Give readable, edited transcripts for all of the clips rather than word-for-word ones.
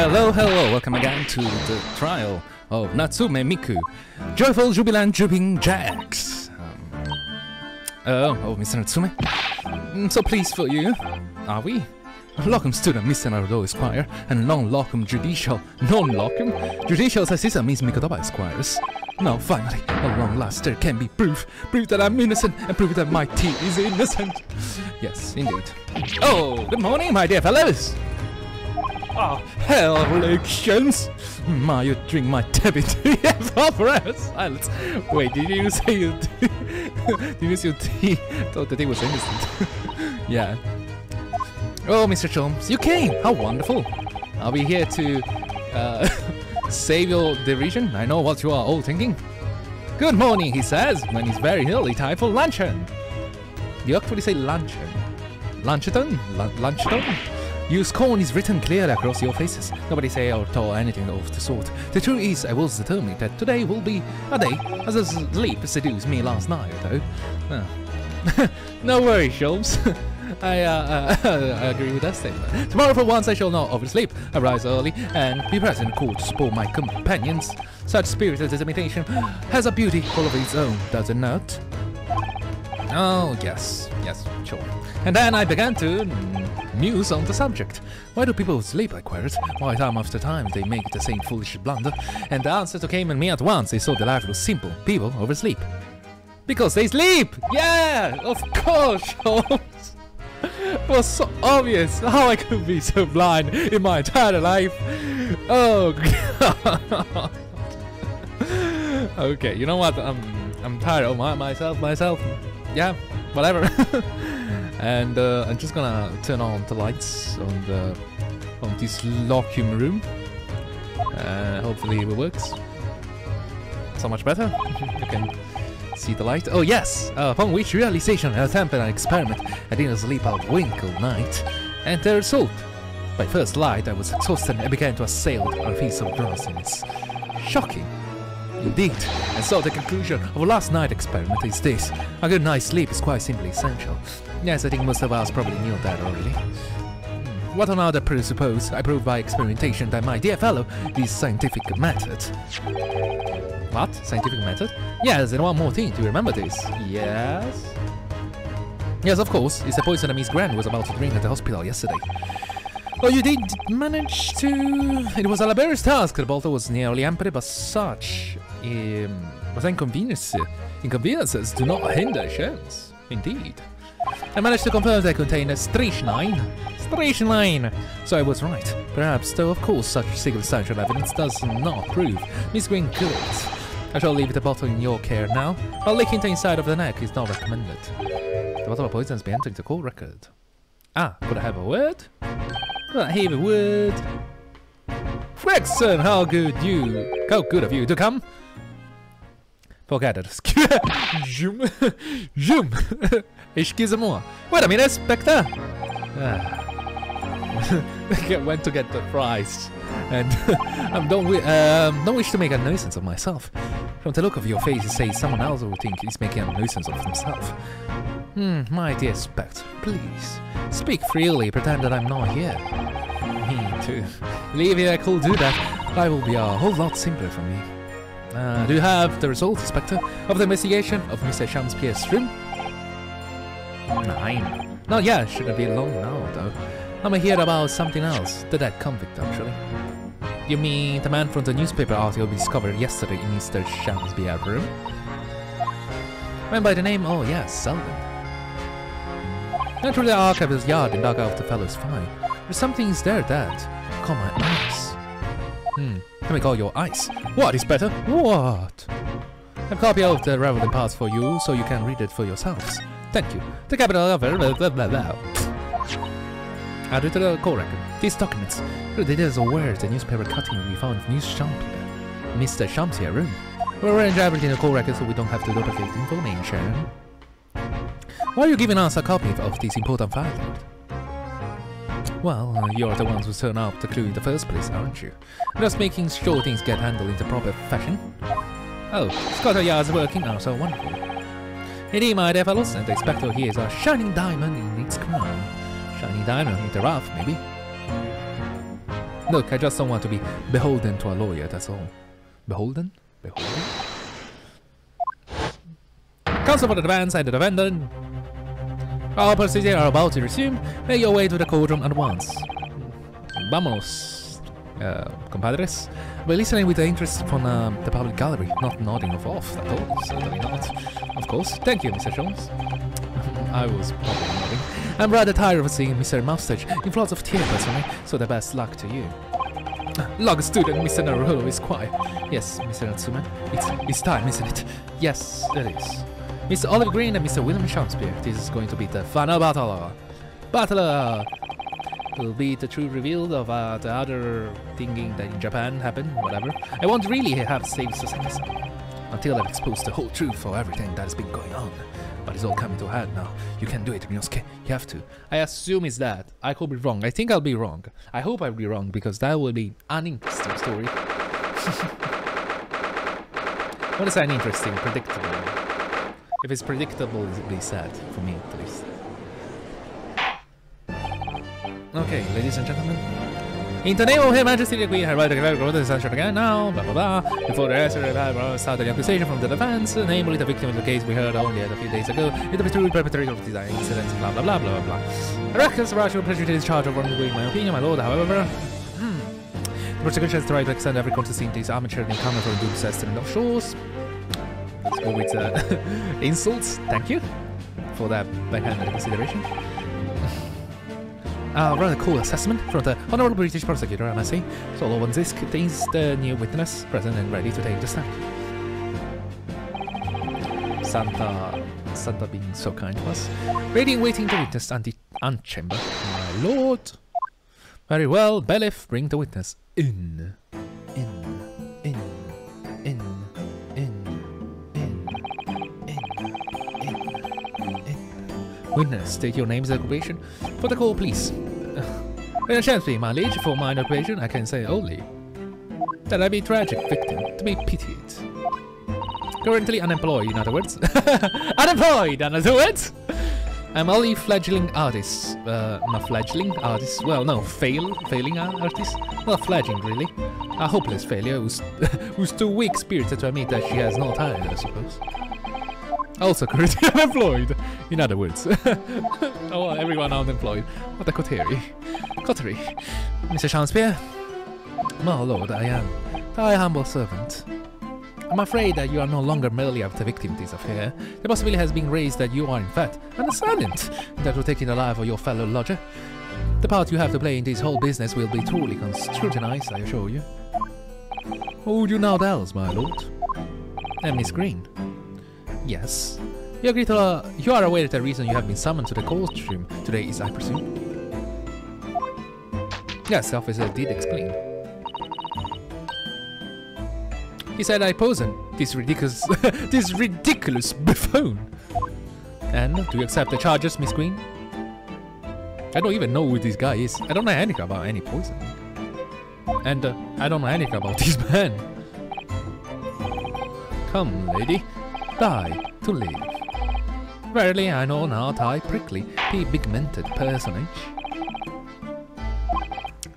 Hello, welcome again to the trial of Natsume Miku, joyful, jubilant, drooping jacks. Mr. Natsume, so pleased for you, are we? Locum student Mr. Naruhodo Esquire, and non-locum judicial assistant Miss Mikotoba Esquires. Now finally, at long last, there can be proof that I'm innocent, and proof that my tea is innocent. Yes, indeed. Oh, good morning, my dear fellows. Oh, hell, relations! You drink my tepid tea for silence. Wait, did you say your tea? Did you say your tea? I thought the tea was innocent. Yeah. Oh, Mr. Cholmes, you came! How wonderful! Are we here to save your division? I know what you are all thinking. Good morning, he says, when it's very early time for luncheon. You actually say luncheon. Luncheon? Luncheon? Use corn is written clearly across your faces. Nobody say or told anything of the sort. The truth is, I was determined that today will be a day, as a sleep seduced me last night, though. Oh. No worries, Sholmes. I agree with that statement. Tomorrow for once I shall not oversleep. I rise early and be present in court to support my companions. Such spirited determination has a beauty all of its own, does it not? Oh, yes, sure. And then I began to muse on the subject. Why do people sleep, I queried? Why time after time they make the same foolish blunder? And the answer came at me at once. They saw the life was simple. People oversleep. Because they sleep! Yeah! Of course, Sholmes! It was so obvious how I could be so blind in my entire life. Oh, God. Okay, you know what? I'm tired of myself. Yeah, whatever. And I'm just gonna turn on the lights on this locum room. Hopefully it works. So much better. You can see the light. Oh yes! Upon which realization, I attempted an experiment. I didn't sleep a wink all night. And the result. By first light, I was exhausted and began to assail a piece of drowsiness. Shocking. Indeed, and so the conclusion of last night's experiment is this. A good night's sleep is quite simply essential. Yes, I think most of us probably knew that already. What on other presuppose, I prove by experimentation that my dear fellow, this scientific method. What? Scientific method? Yes, and one more thing, do you remember this? Yes? Yes, of course, it's the poison that Miss Grant was about to drink at the hospital yesterday. Oh, you did manage to... It was a laborious task, the bottle was nearly empty, but such... but inconveniences do not hinder chance. Indeed. I managed to confirm that it contained strychnine. Strychnine! So I was right. Perhaps, though of course such circumstantial evidence does not prove Miss Green could. I shall leave the bottle in your care now, but licking the inside of the neck is not recommended. The bottle of poison has been entered into court record. Ah, could I have a word? Could I have a word? Gregson, how good of you to come. Forget it. Excuse-moi. Wait a minute, Spectre. I went to get the prize, and I don't wish to make a nuisance of myself. From the look of your face, you say someone else will think he's making a nuisance of himself. My dear Spectre, please speak freely. Pretend that I'm not here. Me too. Believe me, I could do that. Life will be a whole lot simpler for me. Do you have the result, Spectre, of the investigation of Mr. Champspierre's room? 9. Not yet, shouldn't be long now, though. I'm here about something else, the dead convict, actually. You mean the man from the newspaper article we discovered yesterday in Mr. Champspierre's room? Man by the name, oh yes, Selden. Went through the archive's yard and dug out the fellow's file. There's something there that caught my eyes. Let me call your eyes. What is better? What? A copy of the relevant parts for you, so you can read it for yourselves. Thank you. The capital of added to the court record. These documents. The details of where the newspaper cutting we found in Mr. Champspierre's room. We'll arrange everything in the court record so we don't have to duplicate information. Why are you giving us a copy of this important file, Lord? Well, you're the ones who turned up the clue in the first place, aren't you? Just making sure things get handled in the proper fashion. Oh, Scotland Yard's working now, so wonderful. Indeed, my dear fellows, and the Spectre here is a shining diamond in its crown. Shining diamond in the rough, maybe. Look, I just don't want to be beholden to a lawyer, that's all. Beholden? Beholden? Counsel for the defense and the defendant. All proceedings are about to resume. Make your way to the courtroom at once. Vámonos, compadres. We're listening with interest from the public gallery, not nodding off at all. Certainly not. Of course. Thank you, Mr. Jones. I was probably nodding. I'm rather tired of seeing Mr. Mustache in floods of tears personally, so the best luck to you. Log student, Mr. Naruhodo is quiet. Yes, Mr. Natsume. It's time, isn't it? Yes, it is. Mr. Oliver Green and Mr. William Shakespeare. This is going to be the final battle. Battle will be the true reveal of the other thinking that in Japan happened, whatever. I won't really have safe suspense until I've exposed the whole truth for everything that has been going on. But it's all coming to a head now. You can do it, Ryunosuke. You have to. I assume it's that. I could be wrong. I think I'll be wrong. I hope I'll be wrong because that will be an interesting story. What is an interesting, predictable? If it's predictable, it'll be sad for me at least. Okay, ladies and gentlemen. In the name of Her Majesty the Queen, her right to declare the censured again now, blah blah blah. Before the rest of the started the accusation from the defense, namely the victim in the case we heard only a few days ago, is the true perpetrator of these incidents, blah blah blah blah blah. I reckon the rational prejudice charge of wrongdoing, my opinion, my lord, however. The prosecution has tried to extend every court to see these amateur encounter for due assessment of shores. Let's go with insults, thank you for that backhanded consideration. Rather cool assessment from the Honorable British Prosecutor, I must say. Solo on this contains the new witness present and ready to take the stand. Santa being so kind to us. Ready and waiting to witness the antechamber. My lord. Very well, bailiff, bring the witness in. Witness, state your name's occupation. For the call, please. When a chance be my liege for my occupation, I can say only that I be tragic victim to be pitied. Currently unemployed, in other words. Unemployed, in other words. I'm only fledgling artist. Not fledgling artist. Well, no, failing artist. Not fledgling, really. A hopeless failure who's too weak-spirited to admit that she has no talent, I suppose. Also currently unemployed, in other words. Oh, everyone unemployed. What a coterie. Mr. Shakespeare? My lord, I am thy humble servant. I'm afraid that you are no longer merely the victim of this affair. The possibility has been raised that you are in fact an assailant that will take in the life of your fellow lodger. The part you have to play in this whole business will be truly scrutinized, I assure you. Who would you now tell, my lord? And Miss Green. Yes. You agree to you are aware that the reason you have been summoned to the courtroom today is, I presume? Yes, the officer did explain. He said I poisoned this ridiculous this ridiculous buffoon. And do you accept the charges, Miss Green? I don't even know who this guy is. I don't know anything about any poisoning. And I don't know anything about this man. Come, lady. Die to live. Verily, I know now thy prickly, pigmented personage.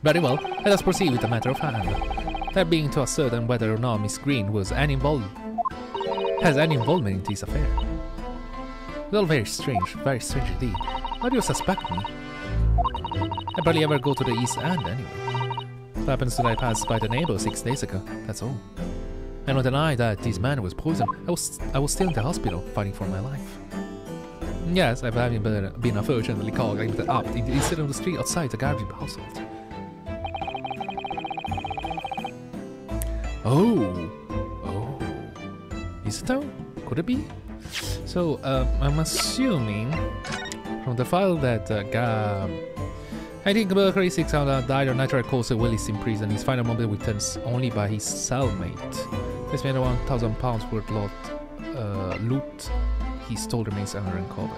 Very well, let us proceed with the matter of hand. That being to ascertain whether or not Miss Green has any involvement in this affair. It's all very strange indeed. Why do you suspect me? I barely ever go to the East End anyway. What happens that I passed by the neighbor 6 days ago, that's all. I don't deny that this man was poisoned. I was still in the hospital, fighting for my life. Yes, I've been unfortunately called up in the incident on the street outside the Garvey household. Oh. Is it though? Could it be? So, I'm assuming from the file that I think Mercury 600 died of natural causes while he's in prison. His final moment returns only by his cellmate. This made £1,000 worth loot he stole remains unrecovered.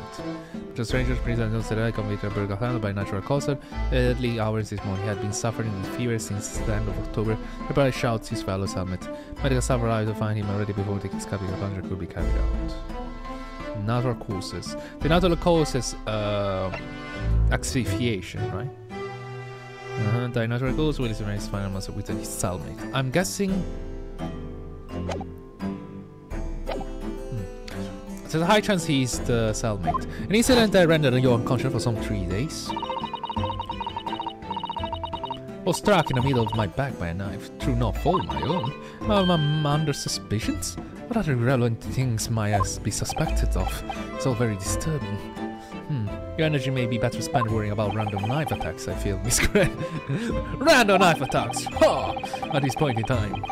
The stranger's prison announced that I convicted Berghaus by natural causes. Early hours this morning he had been suffering with fever since the end of October. Everybody shouts his fellow's helmet. Medical staff arrived to find him already before the capital puncher could be carried out. Natural causes. The natural causes asphyxiation, right? Dinosaur goes with his race final muscle with his cellmate. I'm guessing. There's a high chance he's the cellmate. An incident that rendered you unconscious for some 3 days. Was struck in the middle of my back by a knife, through no fault of my own. I'm under suspicions? What other irrelevant things might I be suspected of? It's all very disturbing. Your energy may be better spent worrying about random knife attacks, I feel, Miss Gray. Random knife attacks! Ha! At this point in time.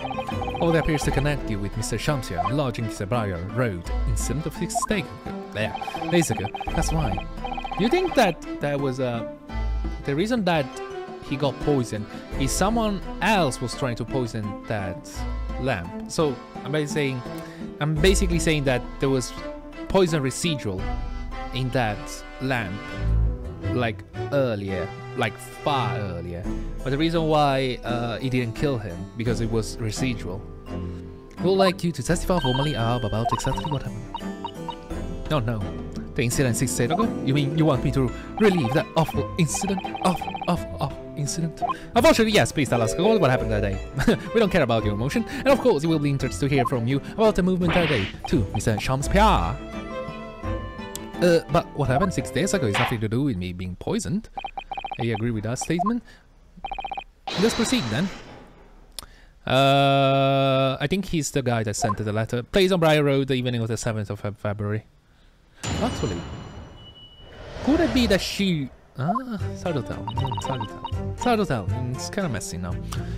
All that appears to connect you with Mr. Shamsia, lodging the Briar Road incident of 6 days ago. That's why. You think that there was the reason that he got poisoned is someone else was trying to poison that lamp? So I'm basically saying that there was poison residual in that lamp, like earlier, like far earlier. But the reason why it didn't kill him because it was residual. We'd like you to testify formally about exactly what happened. No. The incident 6 days ago? You mean you want me to relieve that awful incident? Awful incident? Unfortunately, yes, please tell us what happened that day. We don't care about your emotion. And of course, it will be interesting to hear from you about the movement that day, too, Mr. Shamspia. But what happened 6 days ago has nothing to do with me being poisoned. I agree with that statement. Let's proceed then. I think he's the guy that sent the letter. Plays on Briar Road the evening of the 7th of February. Actually, could it be that she... it's hard to tell. It's kind of messy now.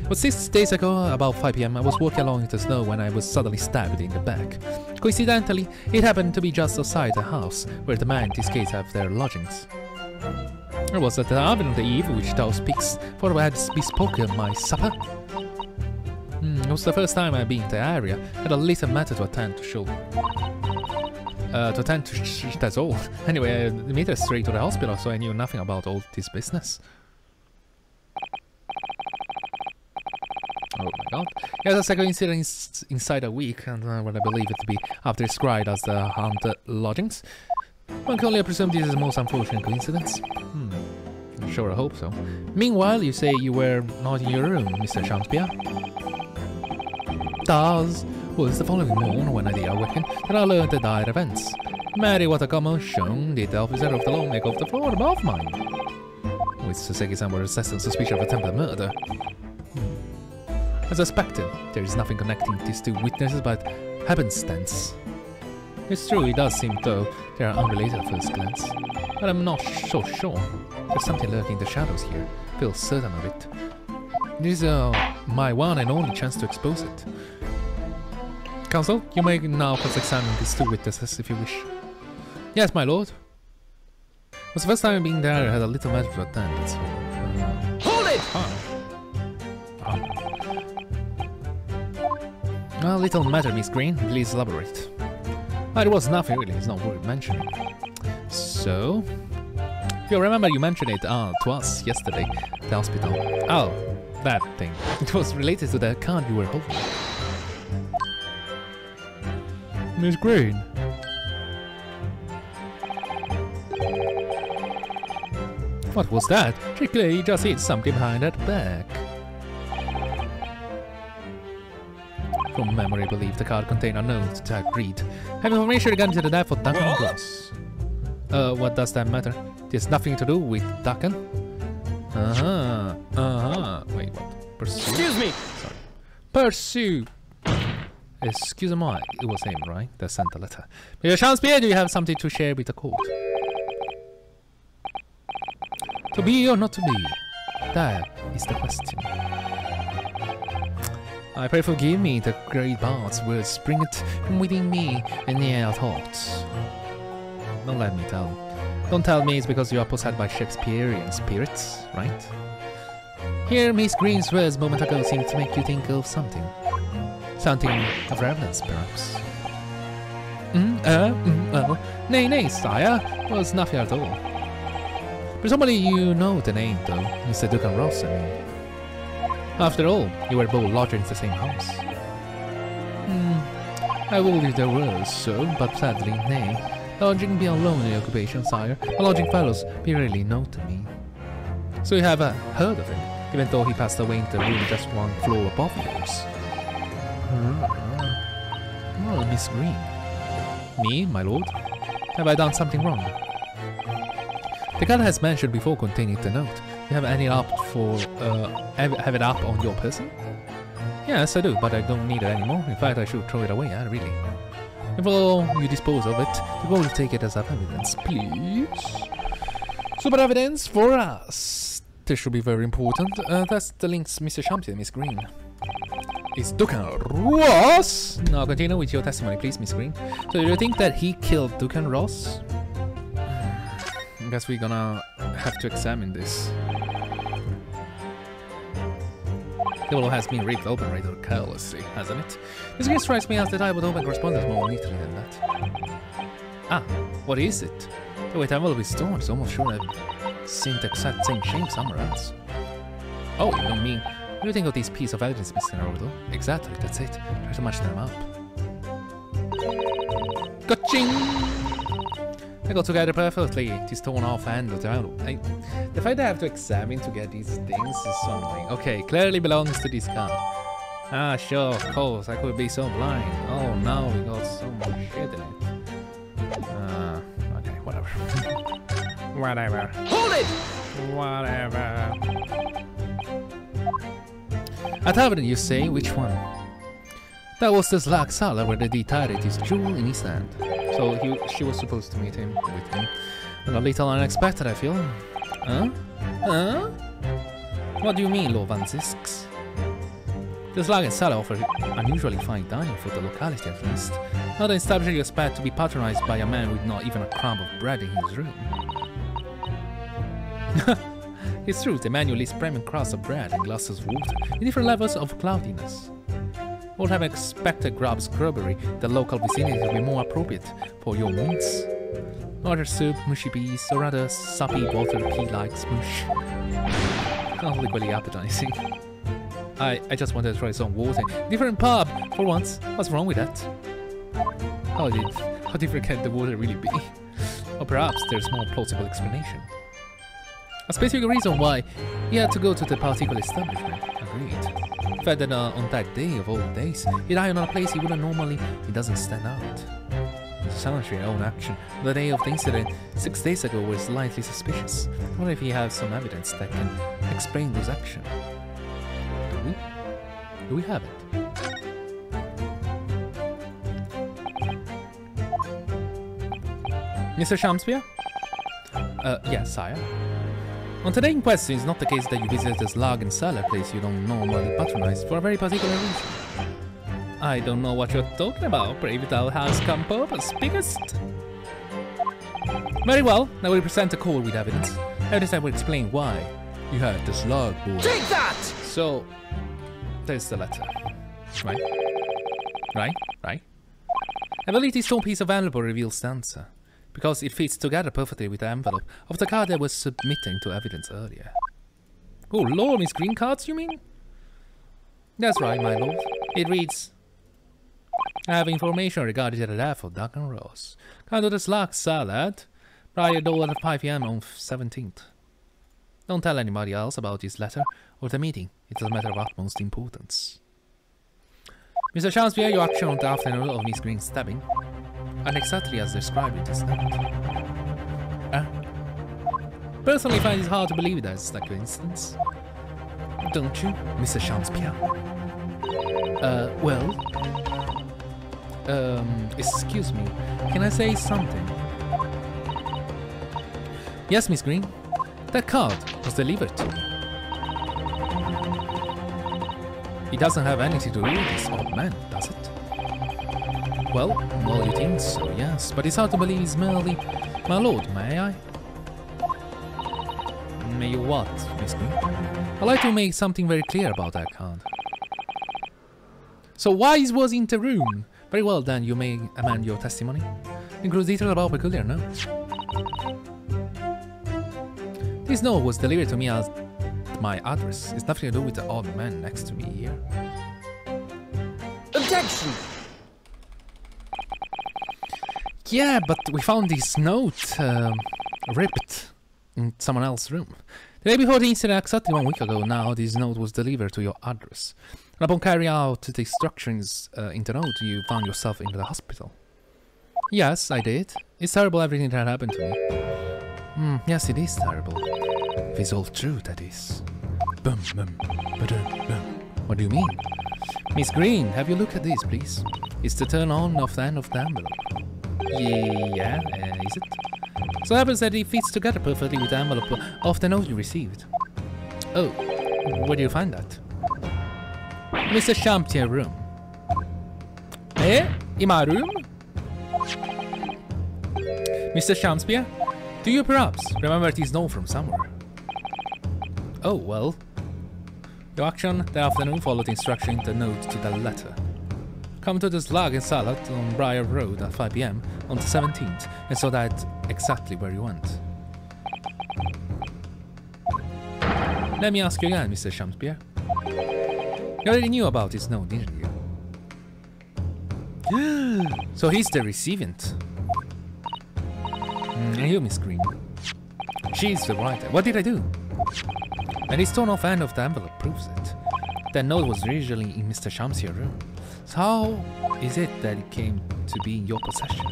But 6 days ago, about 5 PM, I was walking along in the snow when I was suddenly stabbed in the back. Coincidentally, it happened to be just outside the house, where the men in this case have their lodgings. It was at the Avenue of the Eve which thou speaks, for I had bespoken my supper. It was the first time I'd been in the area, had a little matter to attend to show. That's all. Anyway, I made it straight to the hospital, so I knew nothing about all this business. Oh my god. Yeah, the second incident is inside a week, and what I believe it to be after described as the haunted lodgings. One can only presume this is the most unfortunate coincidence. Sure, I hope so. Meanwhile, you say you were not in your room, Mr. Shamspia. Thus was the following morning when I awakened that I learned the dire events. Mary, what a commotion did the officer of the law make of the floor above mine? With Saseki-san were assessed on suspicion of attempted murder. As expected, there is nothing connecting these two witnesses but happenstance. It's true, it does seem though they are unrelated at first glance. But I'm not so sure. There's something lurking in the shadows here. I feel certain of it. This is my one and only chance to expose it. Counsel, you may now cross-examine these two witnesses if you wish. Yes, my lord. It was the first time being there, I had a little matter to attend, so... Hold it! A little matter, Miss Green. Please elaborate. It was nothing really, it's not worth mentioning. So... If you remember, you mentioned it to us yesterday at the hospital. Oh, that thing. It was related to the account you were holding. Miss Green. What was that? She clearly just hit something behind her back. From memory, I believe the card contained a note that read: have information regarding the death of Duncan Gloss. What does that matter? There's nothing to do with Duncan. Wait, what? Pursue? Excuse me! Sorry. Pursue! Excuse me, it was him, right? That sent the letter. Mr. Shamspia, do you have something to share with the court? To be or not to be? That is the question. I pray forgive me the great bards words spring it from within me and near thoughts. Don't let me tell. Don't tell me it's because you are possessed by Shakespearean spirits, right? Here, Miss Green's words moment ago seemed to make you think of something. Something of relevance, perhaps. Nay, sire, was nothing at all. Presumably you know the name, though, Mr. Duncan Ross, I mean. After all, you were both lodgers in the same house. I would if there was so, but sadly, nay. Lodging be a lonely occupation, sire. Lodging fellows be rarely known to me. So you have heard of it? even though he passed away in the room just one floor above yours. Oh, Miss Green. Me, my lord? Have I done something wrong? The card has mentioned before containing the note. You have any up for have it up on your person? Yes, I do, but I don't need it anymore. In fact, I should throw it away, really. Before you dispose of it, you will take it as evidence, please. Super evidence for us. This should be very important. That's the links, Mr. Champion, Miss Green. Is Duncan Ross? Now continue with your testimony, please, Miss Green. So you think that he killed Duncan Ross? I guess we're gonna have to examine this. The bottle has been ripped open rather carelessly, hasn't it? This case strikes me as the type of open correspondence more neatly than that. Ah, what is it? The way the envelope is torn is almost sure I've seen the exact same shape somewhere else. Oh, you don't mean... What do you think of this piece of evidence, Mr. Naruhodo? Exactly, that's it. Try to match them up. Ka-ching! They go together perfectly. This torn off end of the envelope. The fact that I have to examine to get these things is something. Okay, clearly belongs to this card. Ah, sure, of course. I could be so blind. Oh no, we got so much shit in it. Okay, whatever. Whatever. Hold it! Whatever. A tavern, you say? Which one? That was the Slag Sala where the deed his jewel in his hand. So she was supposed to meet him with him. And a little unexpected, I feel. Huh? Huh? What do you mean, Lord Van Zisks? The Slag Sala offer unusually fine dining for the locality at least. Not an establishment you expect to be patronized by a man with not even a crumb of bread in his room. It's true, the menu lists premium crusts of bread and glasses of water in different levels of cloudiness. Would have expected grub scrubbery, the local vicinity to be more appropriate for your needs. Water soup, mushy peas, or rather soppy water pea-like smush. Not equally appetizing. I just wanted to try some water. Different pub, for once. What's wrong with that? How different can the water really be? Or perhaps there's more plausible explanation. A specific reason why he had to go to the particular establishment. Agreed. The fact that on that day of all days, he died on a place he wouldn't normally, it doesn't stand out. Sanitary own action on the day of the incident 6 days ago was slightly suspicious. What if he has some evidence that can explain those actions? Do we? Do we have it? Mr. Shamspeare? Yes, sire. On today in question, it's not the case that you visit this log and cellar place you don't normally patronize for a very particular reason. I don't know what you're talking about, brave little house come purpose, biggest. Very well, I will present a call with evidence. Evidence that will explain why you had this log board. Take that! So, there's the letter. Right? I believe this whole piece of envelope reveals the answer, because it fits together perfectly with the envelope of the card I was submitting to evidence earlier. Oh lord, Miss Green cards, you mean? That's right, my lord. It reads, I have information regarding the death of Duncan Ross. Come to the Slag Salad, prior door at 5 PM on 17th. Don't tell anybody else about this letter or the meeting. It's a matter of utmost importance. Mr. Shakespeare, your action on the afternoon of Miss Green's stabbing, and exactly as described in this note. Personally find it hard to believe that's a coincidence. Don't you, Mr. Shakespeare? Excuse me, can I say something? Yes, Miss Green. That card was delivered to me. It doesn't have anything to do with this old man, does it? Well, you think so, yes, but it's hard to believe it's merely... My lord, may I? May you what, Miss Green? I'd like to make something very clear about that card. So Wise was in the room. Very well then, you may amend your testimony. Include details about peculiar notes. This note was delivered to me as my address. It's nothing to do with the old man next to me here. Objection! Yeah, but we found this note ripped in someone else's room. The day before the incident, exactly 1 week ago now, this note was delivered to your address. And upon carrying out the instructions in the note, you found yourself in the hospital. Yes, I did. It's terrible everything that happened to me. Yes, it is terrible. If it's all true, that is. Boom, boom, ba-dum, boom. What do you mean? Miss Green, have you looked at this, please? It's the turn on of the end of the envelope. Yeah, is it? So it happens that it fits together perfectly with the envelope of the note you received. Oh, where do you find that? Mr. Champier's room. In my room? Mr. Champierre, do you perhaps remember this note from somewhere? Oh, well. Your action that afternoon followed the instruction in the note to the letter. Come to the Slug and Salad on Briar Road at 5 PM on the 17th, and so that's exactly where you went. Let me ask you again, Mr. Champierre. You already knew about this note, didn't you? So he's the recipient. And you, Miss Green. She's the writer. What did I do? And this torn off end of the envelope proves it. That note was originally in Mr. Champier's room. So how is it that it came to be in your possession?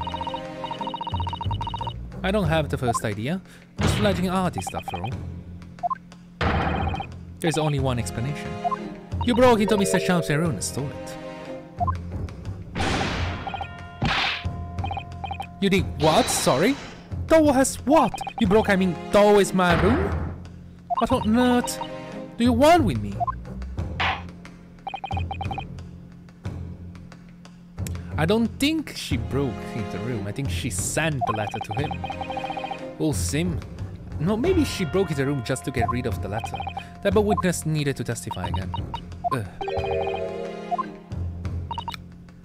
I don't have the first idea. Just fledgling artist after all. There's only one explanation. You broke into Mr. Champier's room and stole it. You did what? Sorry? Though has what? You broke, I mean, though is my room? What on earth do you want with me? I don't think she broke into the room. I think she sent the letter to him. Oh, Sim. No, maybe she broke into the room just to get rid of the letter. That but witness needed to testify again.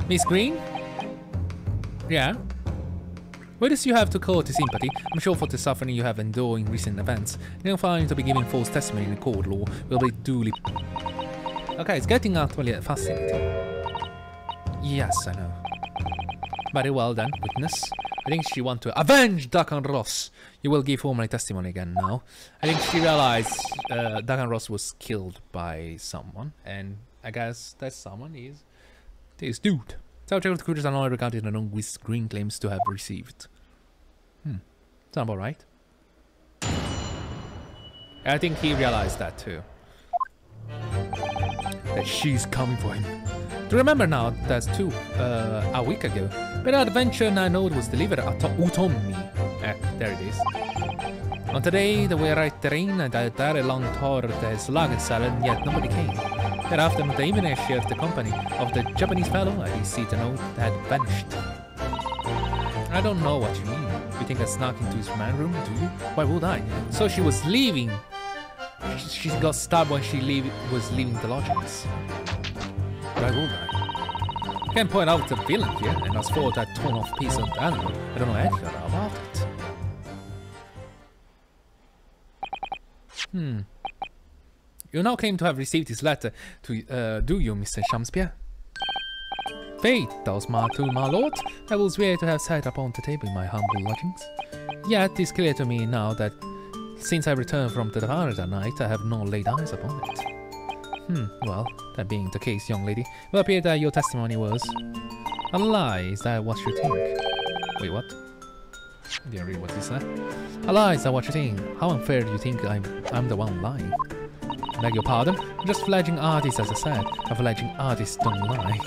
Miss Green? Yeah? Where does you have to call to sympathy? I'm sure for the suffering you have endured in recent events, you find to be giving false testimony in a court law will be duly... Okay, it's getting actually fascinating. Yes, I know. Very well then, witness. I think she wants to avenge Duncan Ross. You will give formal testimony again now. I think she realized Duncan Ross was killed by someone, and I guess that someone is this dude. Subject of the creatures are not regarded and known with Green claims to have received. Sound about right? I think he realized that too. That she's coming for him. To remember now, that's too, a week ago. But adventure I know it was delivered at Utomi. There it is. On today, the way right terrain and there along toward the Slug and Salad, yet nobody came. Thereafter, the evening I shared the company of the Japanese fellow, I see the note had vanished. I don't know what you mean. You think I snuck into his man room, do you? Why would I? So she was leaving. She got stabbed when she was leaving the lodgings. Why would I? I can point out the villain here, and as for that torn off piece of the animal, I don't know anything about it. You now claim to have received this letter to, do you, Mr. Champierre? Faith, thou smart tool, my lord. I will swear to have sat upon the table in my humble lodgings. Yet it is clear to me now that since I returned from the tower that night, I have not laid eyes upon it. Well, that being the case, young lady, it will appear that your testimony was a lie. Is that what you think? Wait, what? I didn't read what he said. A lie, is that what you think? How unfair do you think I'm the one lying? Beg your pardon? I'm just fledgling artist, as I said. A fledgling artist don't lie.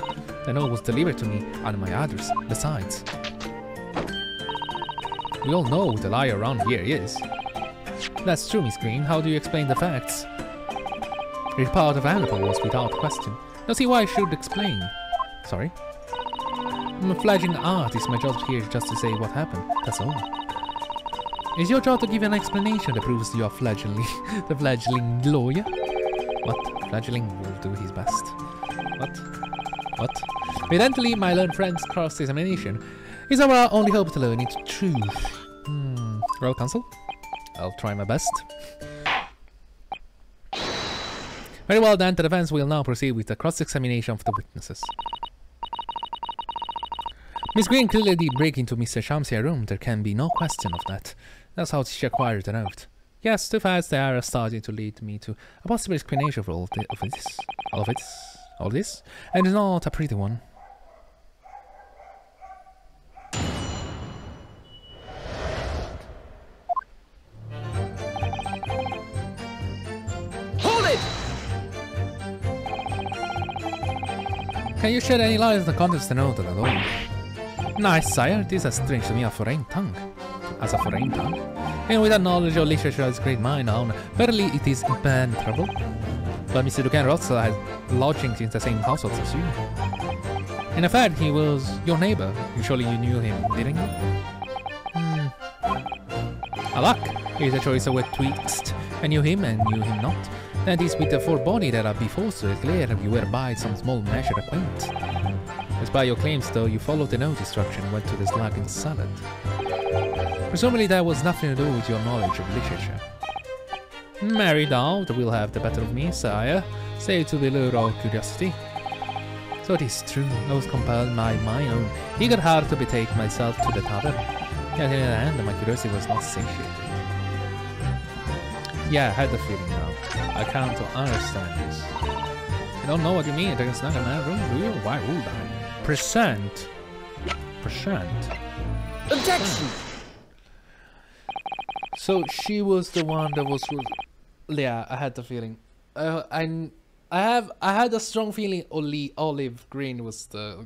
The note was delivered to me under my address, besides. We all know the liar around here is. That's true, Miss Green. How do you explain the facts? The part of Annabelle was without question. Don't see why I should explain. Sorry? I'm a fledgling artist. My job here is just to say what happened. That's all. Is your job to give an explanation that proves you are the fledgling lawyer? What? Fledgling will do his best. What? Evidently, my learned friend's cross-examination is our only hope to learn its truth. Royal Council? I'll try my best. Very well then, the defense will now proceed with the cross-examination of the witnesses. Miss Green clearly did break into Mr. Champier's room, there can be no question of that. That's how she acquired the note. Yes, too fast they are starting to lead me to a possible explanation for all this, and it's not a pretty one. Hold it! Can you shed any light on the contents of the note at all? Nice, sire. This is strange to me, a foreign tongue. As a foreign tongue? And with a knowledge of literature as great mind on, verily it is impenetrable. But Mr. Ducan Rotzel has lodgings in the same household as you. In fact, he was your neighbor. Surely you knew him, didn't you? Alack, here's a choice of what twixt. I knew him and knew him not. That is with the forebody that I be forced to declare you were by some small measure acquaint. As by your claims though, you followed the note instruction and went to the slugging salad. Presumably that was nothing to do with your knowledge of literature. Marry doubt will have the better of me, sire, say to the lure of curiosity. So it is true, I was compelled by my own eager heart to betake myself to the tavern. Yet in the end, my curiosity was not satiated. Yeah, I had the feeling now. I can't understand this. I don't know what you mean, there's not a man room, do you? Why would I? Percent. Objection! So she was the one that was... Yeah, I had the feeling. I had a strong feeling Olive Green was the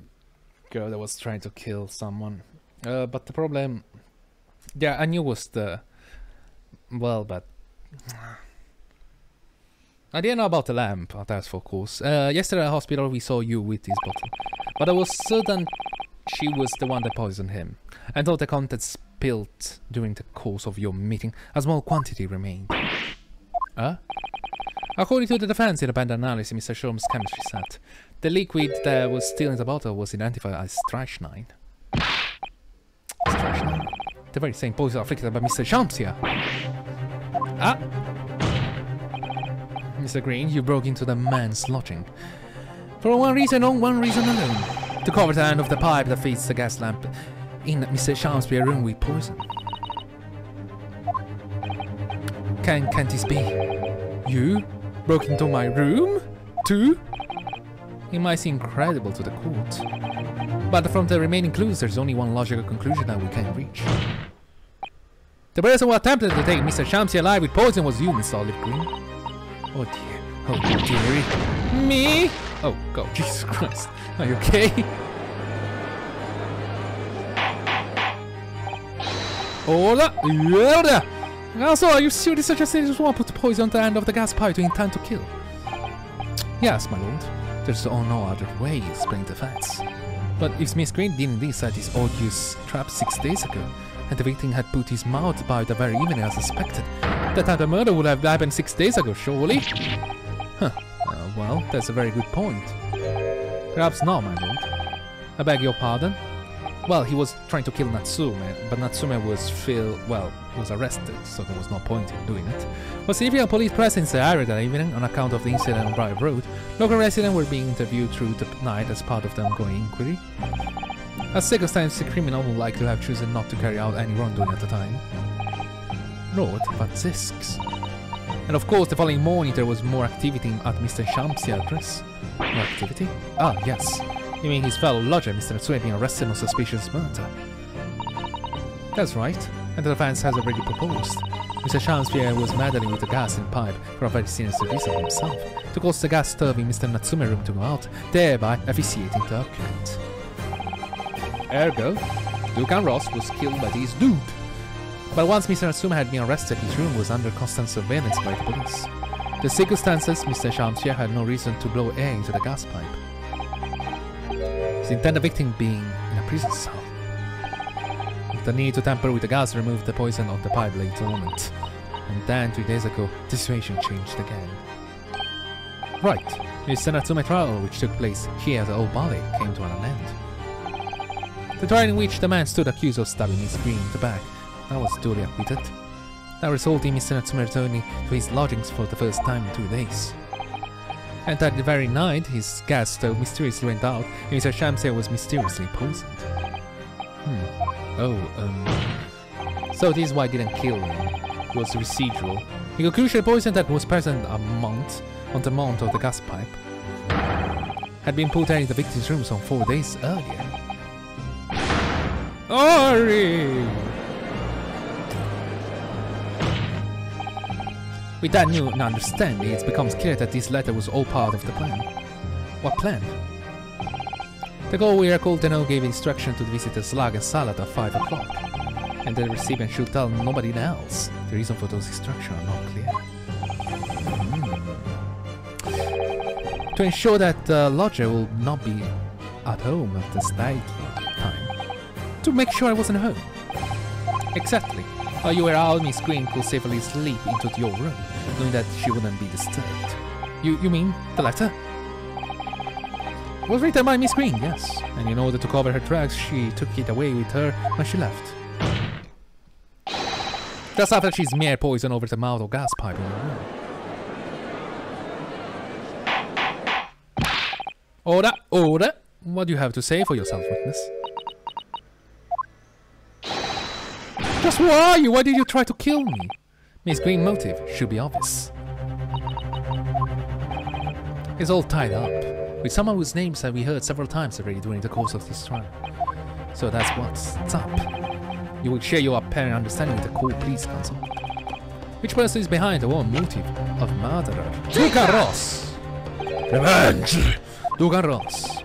girl that was trying to kill someone. But the problem... Yeah, I knew was the... Well, but... I didn't know about the lamp, that's for course. Yesterday at the hospital we saw you with this bottle. But I was certain she was the one that poisoned him. And though the contents spilled during the course of your meeting, a small quantity remained. According to the defense in the band analysis Mr. Sholmes' chemistry set, the liquid that was still in the bottle was identified as strychnine. Strychnine? The very same poison afflicted by Mr. Sholmes here. Mr. Green, you broke into the man's lodging. For one reason alone. To cover the end of the pipe that feeds the gas lamp in Mr. Sholmes' room with poison. Can't this be? You broke into my room? Too? It might seem incredible to the court. But from the remaining clues, there's only one logical conclusion that we can reach. The person who attempted to take Mr. Shamsi alive with poison was you, Miss Olive Green. Oh dear. Oh dearie. Me? Oh god, Jesus Christ. Are you okay? Hola! Yoda! Also, are you seriously suggesting this one put poison on the end of the gas pipe to intend to kill? Yes, my lord. There's no other way, explain the facts. But if Miss Green didn't indeed set this odious trap 6 days ago, and the victim had put his mouth by the very evening as suspected, that type of murder would have happened 6 days ago, surely? Huh. Well, that's a very good point. Perhaps not, my lord. I beg your pardon? Well, he was trying to kill Natsume, but Natsume was arrested, so there was no point in doing it. Was significant police presence in the area that evening on account of the incident on Briar Road. Local residents were being interviewed through the night as part of the ongoing inquiry. As circumstance, the criminal would likely have chosen not to carry out any wrongdoing at the time. Lord, but Zisks. And of course, the following morning there was more activity at Mr. Shamsi's address. More activity? Ah, yes. You mean his fellow lodger, Mr. Natsume, being arrested on suspicious murder? That's right, and the defense has already proposed. Mr. Shamsi was meddling with the gas in pipe for a very sinister reason himself, to cause the gas stove in Mr. Natsume's room to go out, thereby officiating the occurrence. Ergo, Dukan Ross was killed by this dude. But once Mr. Natsume had been arrested, his room was under constant surveillance by the police. The circumstances, Mr. Shamsi had no reason to blow air into the gas pipe. His intended victim being in a prison cell. The need to tamper with the gas removed the poison of the pipe late dormant. And then 3 days ago, the situation changed again. Right, Mr. Natsume trial, which took place here at the Old Ballet, came to an end. The trial in which the man stood accused of stabbing Miss Green in the back, that was duly acquitted. That resulted in Mr. Natsume returning to his lodgings for the first time in 2 days. And that very night, his gas stove mysteriously went out, and Mr. Shamsi was mysteriously poisoned. So this is why I didn't kill him. was residual. The crucial poison that was present on the mount of the gas pipe had been put in the victim's room some 4 days earlier. Ori! With that new understanding, it becomes clear that this letter was all part of the plan. What plan? The girl we recall Deno gave instruction to visit the Slag and Salad at 5 o'clock, and the recipient should tell nobody else. The reason for those instructions are not clear. To ensure that the lodger will not be at home at the stag time. To make sure I wasn't home. Exactly. While you were out, Miss Green could safely sleep into your room, knowing that she wouldn't be disturbed. You mean the letter? It was written by Miss Green, yes. And in order to cover her tracks, she took it away with her when she left. Just after she smeared poison over the mouth of gas pipe in the room. Order! What do you have to say for yourself, witness? Just who are you? Why did you try to kill me? Miss Green's motive should be obvious. It's all tied up, with someone whose names have we heard several times already during the course of this trial. So that's what's up. You will share your apparent understanding with the court police council. Which person is behind the one motive of murderer? Dugan Ross! Revenge! Dugan Ross.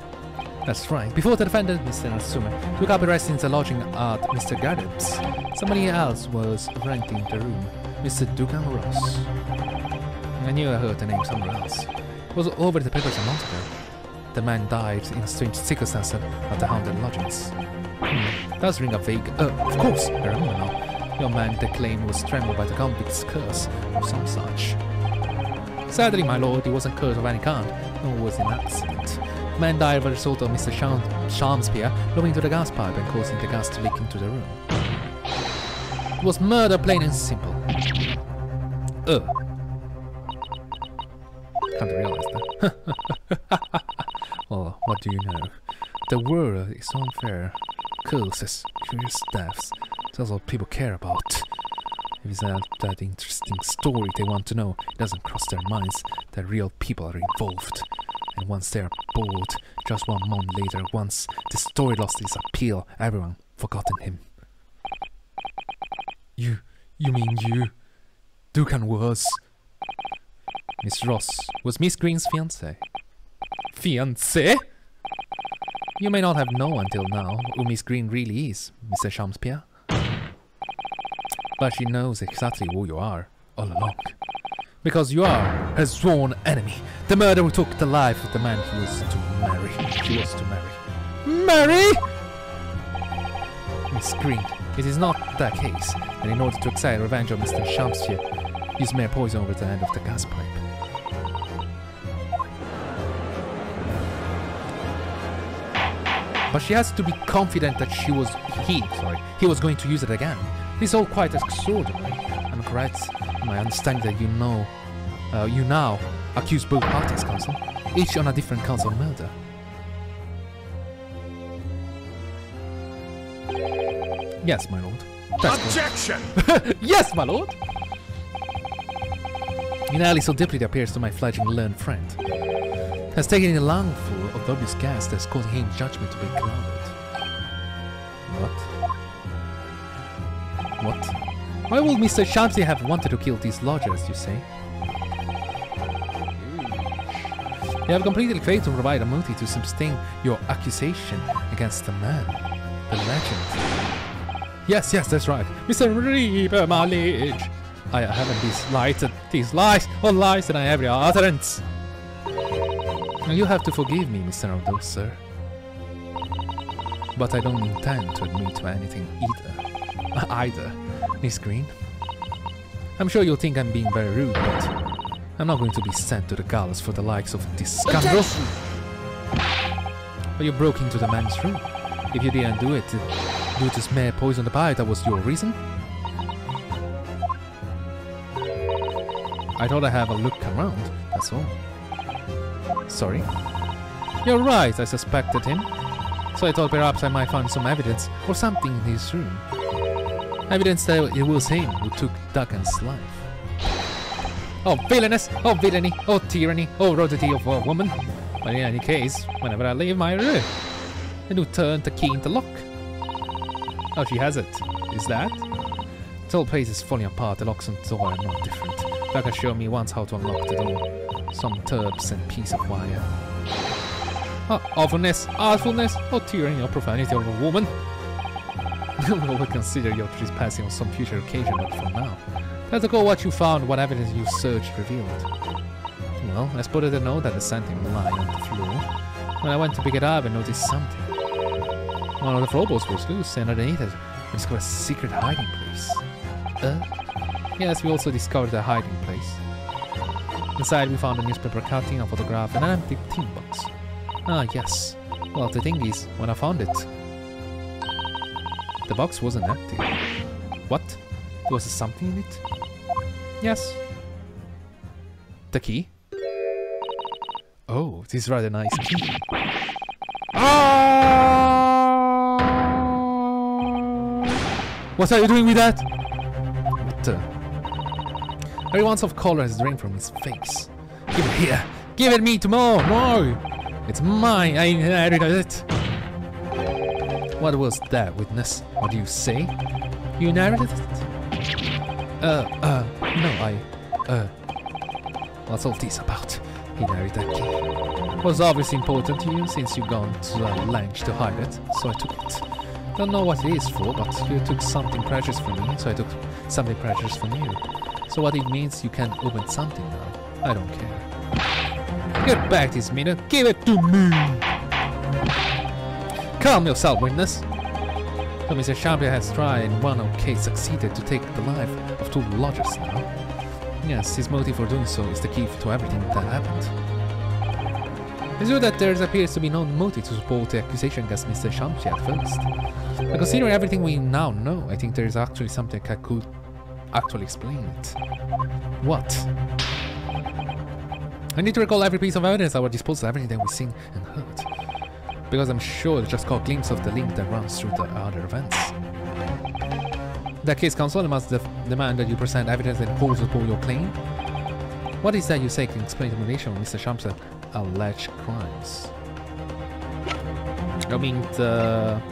That's right. Before the defendant, Mr. Natsume, took up arrest in the lodging at Mr. Garrett's, somebody else was renting the room, Mr. Dugan Ross. I knew I heard the name somewhere else. It was over the papers a month ago. The man died in strange circumstances at the haunted lodgings. Does ring a vague... of course, I remember now. Your man, the claim, was trembled by the convict's curse, or some such. Sadly, my lord, it wasn't a curse of any kind, nor was it an accident. The man died as a result of Mr. Shamspeare blowing into the gas pipe and causing the gas to leak into the room. It was murder, plain and simple. Can't realize that. Well, what do you know? The world is unfair. Curses, curious deaths. That's all people care about. If it's that interesting story they want to know, it doesn't cross their minds that real people are involved. And once they are bored, just 1 month later, once the story lost its appeal, everyone forgotten him. You mean you? Dugan was... Miss Ross was Miss Green's fiancé. Fiancé? You may not have known until now who Miss Green really is, Mr. Shamspeare. But she knows exactly who you are, all along. Because you are her sworn enemy, the murderer who took the life of the man she was to marry. Marry? Miss Green, it is not that case, and in order to exact revenge on Mr. Shamspeare, you smear poison over the end of the gas pipe. But she has to be confident that he was going to use it again. This is all quite extraordinary. I'm correct in my understanding that you now accuse both parties, counsel, each on a different count of murder. Yes, my lord. Objection! Yes, my lord! Inali so deeply it appears to my fledgling learned friend. Has taken in a lungful of the obvious gas that's causing his judgment to be clouded. What? Why would Mr. Shamsi have wanted to kill these lodgers, you say? You have completely failed to provide a motive to sustain your accusation against the man, the legend. Yes, that's right. Mr. Reaper, my liege. I haven't these lies and I every utterance. You have to forgive me, Mr. Naruhodo, sir. But I don't intend to admit to anything either, Miss Green. I'm sure you'll think I'm being very rude, but I'm not going to be sent to the gallows for the likes of this scoundrel. But you broke into the man's room. If you didn't do it due to smear poison the pipe, that was your reason? I thought I'd have a look around, that's all. Sorry? You're right, I suspected him. So I thought perhaps I might find some evidence or something in his room. Evidence that it was him who took Duncan's life. Oh villainous! Oh villainy! Oh tyranny! Oh rudity of a woman! But in any case, whenever I leave my room, I do turn the key in the lock. Oh, she has it. Is that? The whole place is falling apart. The locks on the door are not different. Duncan showed me once how to unlock the door. Some tubs and piece of wire. Oh, awfulness! Awfulness! Oh tyranny! Oh profanity of a woman! We will consider your trespassing on some future occasion, but for now, let's go what you found, what evidence you searched revealed. Well, I spotted a note that is something lying on the floor. When I went to pick it up, I noticed something. One of the floorboards was loose, and underneath it, I discovered a secret hiding place. Yes, we also discovered a hiding place. Inside, we found a newspaper cutting, a photograph, and an empty tin box. Ah, yes. Well, the thing is, when I found it, the box wasn't empty. What? There was something in it? Yes. The key? Oh, this is rather nice key. Ah! What are you doing with that? What? Every ounce of color has drained from his face. Give it here! Give it me tomorrow! No! It's mine! I inherited it! What was that, witness? What do you say? You inherited it? No, what's all this about? He inherited that key. It was obviously important to you since you've gone to the length to hide it, so I took it. Don't know what it is for, but you took something precious from me, so I took something precious from you. So what it means you can open something now. I don't care. Get back this minute, give it to me! Calm yourself, witness! So Mr. Champion has tried and one case succeeded to take the life of 2 lodgers now. Yes, his motive for doing so is the key to everything that happened. It's true that there appears to be no motive to support the accusation against Mr. Champion at first. But considering everything we now know, I think there is actually something that could actually explain it. What? I need to recall every piece of evidence at our disposal, everything that we've seen and heard. Because I'm sure they just caught a glimpse of the link that runs through the other events. In that case, counsel, I must demand that you present evidence that holds support your claim. What is that you say can explain the motivation of Mr. Shamson's alleged crimes? I mean the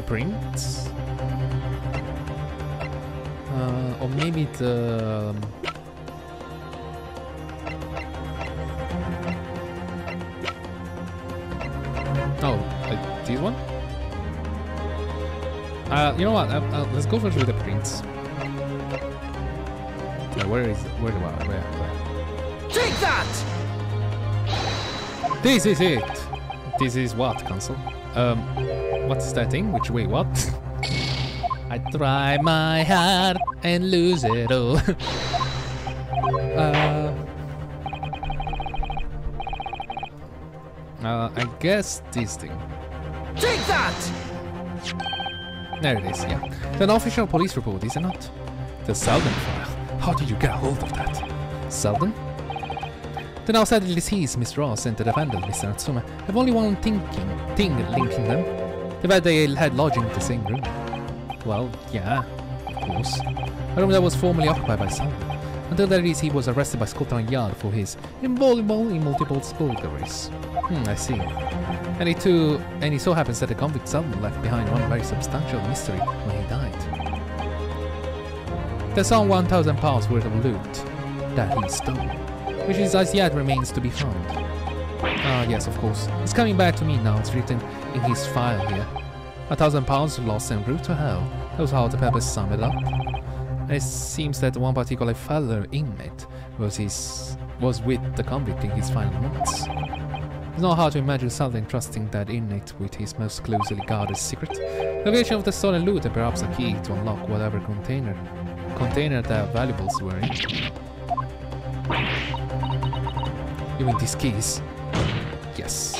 prints? Or maybe the... Oh, this one? You know what? Let's go for the prints. Where is it? Where? Take that! This is it! This is what, Council? What's that thing? Which way, what? I try my heart and lose it all. I guess this thing. Take that! There it is, yeah. It's an official police report, is it not? The Selden file. How did you get a hold of that? Selden? The now sadly deceased Miss Ross and the defendant, Mr. Natsume, have only one thing linking them. The fact they had lodging in the same room. Well, yeah, of course. A room that was formerly occupied by Selden. Until that is, he was arrested by Scotland Yard for his involvement in multiple burglaries. I see. And it so happens that the convict Selden left behind one very substantial mystery when he died. There's some £1,000 worth of loot that he stole, which is as yet remains to be found. Ah, yes, of course. It's coming back to me now. It's written in his file here. £1,000 lost en route to hell. That was how the papers sum it up. And it seems that one particular fellow inmate was with the convict in his final months. It's not hard to imagine something trusting that inmate with his most closely guarded secret. The location of the stolen loot and perhaps a key to unlock whatever container the valuables were in. You mean these keys? Yes.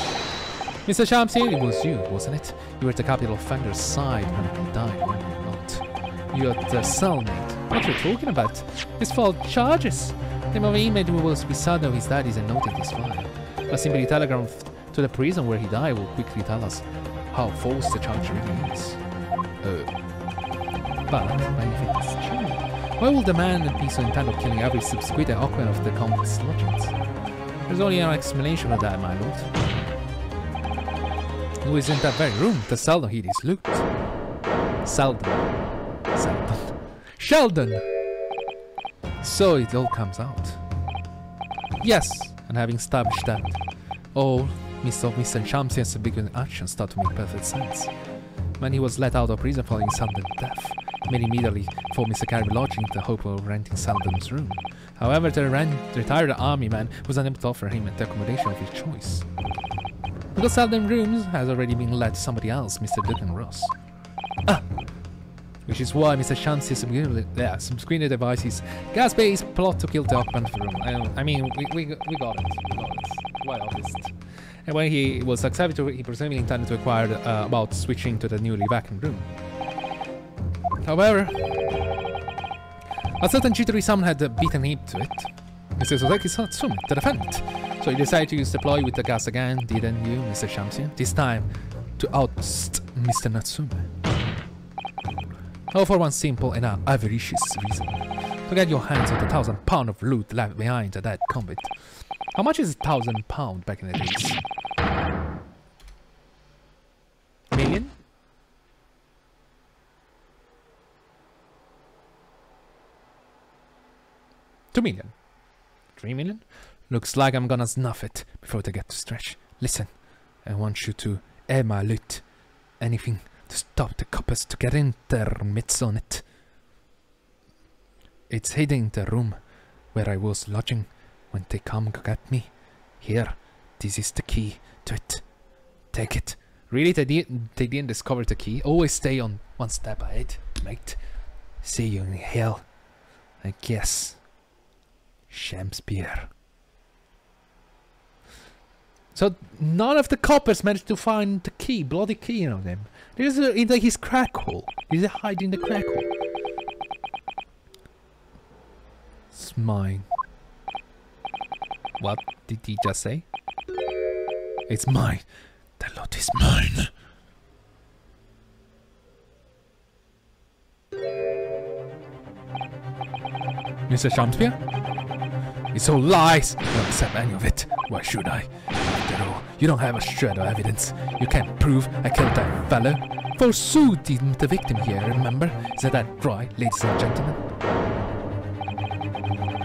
Mr. Champion, it was you, wasn't it? You were at the capital offender's side when he died, were you not? You are the cellmate. What are you talking about? His false charges! The name of the inmate who was beside of his dad is a note in this file. A simply telegram to the prison where he died will quickly tell us how false the charge really is. But benefits child. Why would the man be so intent on killing every subsequent occupant of the convict's lodgings? There's only an explanation for that, my lord. Who is in that very room that seldom heed his loot? Sheldon! So it all comes out. Yes, and having established that, all Mr. Shamsian's big actions start to make perfect sense. When he was let out of prison following his sudden death, he made immediately for Mr. Carey lodging in the hope of renting Seldon's room. However, the retired army man was unable to offer him the accommodation of his choice. Because Seldon's rooms has already been let to somebody else, Mr. Duncan Ross. Which is why Mr. Shamsi subsequently devised his gas-based plot to kill the occupant of the room. I mean, we got it. Quite obvious. And when he was successful, he presumably intended to inquire about switching to the newly vacuumed room. However, a certain jittery someone had beaten him to it. Mr. Soseki Natsume, the defendant. So you decided to use the ploy with the gas again, didn't you, Mr. Shamsi? This time, to oust Mr. Natsume. Oh, for one simple and avaricious reason. To get your hands on the £1,000 of loot left behind that convict. How much is £1,000 back in the days? Million? $2 million? $3 million? Looks like I'm gonna snuff it before they get to stretch. Listen, I want you to air my loot. Anything to stop the coppers to get in their mitts on it. It's hidden in the room where I was lodging when they come to get me. Here, this is the key to it. Take it. Really, they didn't discover the key? Always stay on one step ahead, mate. See you in hell, I guess. Shakespeare. So none of the coppers managed to find the key, bloody key, you know them. There's in his crack hole. He's hiding in the crack hole. It's mine. What did he just say? It's mine. The lot is mine. Mr. Shakespeare? It's all lies! I don't accept any of it. Why should I? After all, you don't have a shred of evidence. You can't prove I killed that fellow. Forsooth, the victim here, remember? Is that right, ladies and gentlemen?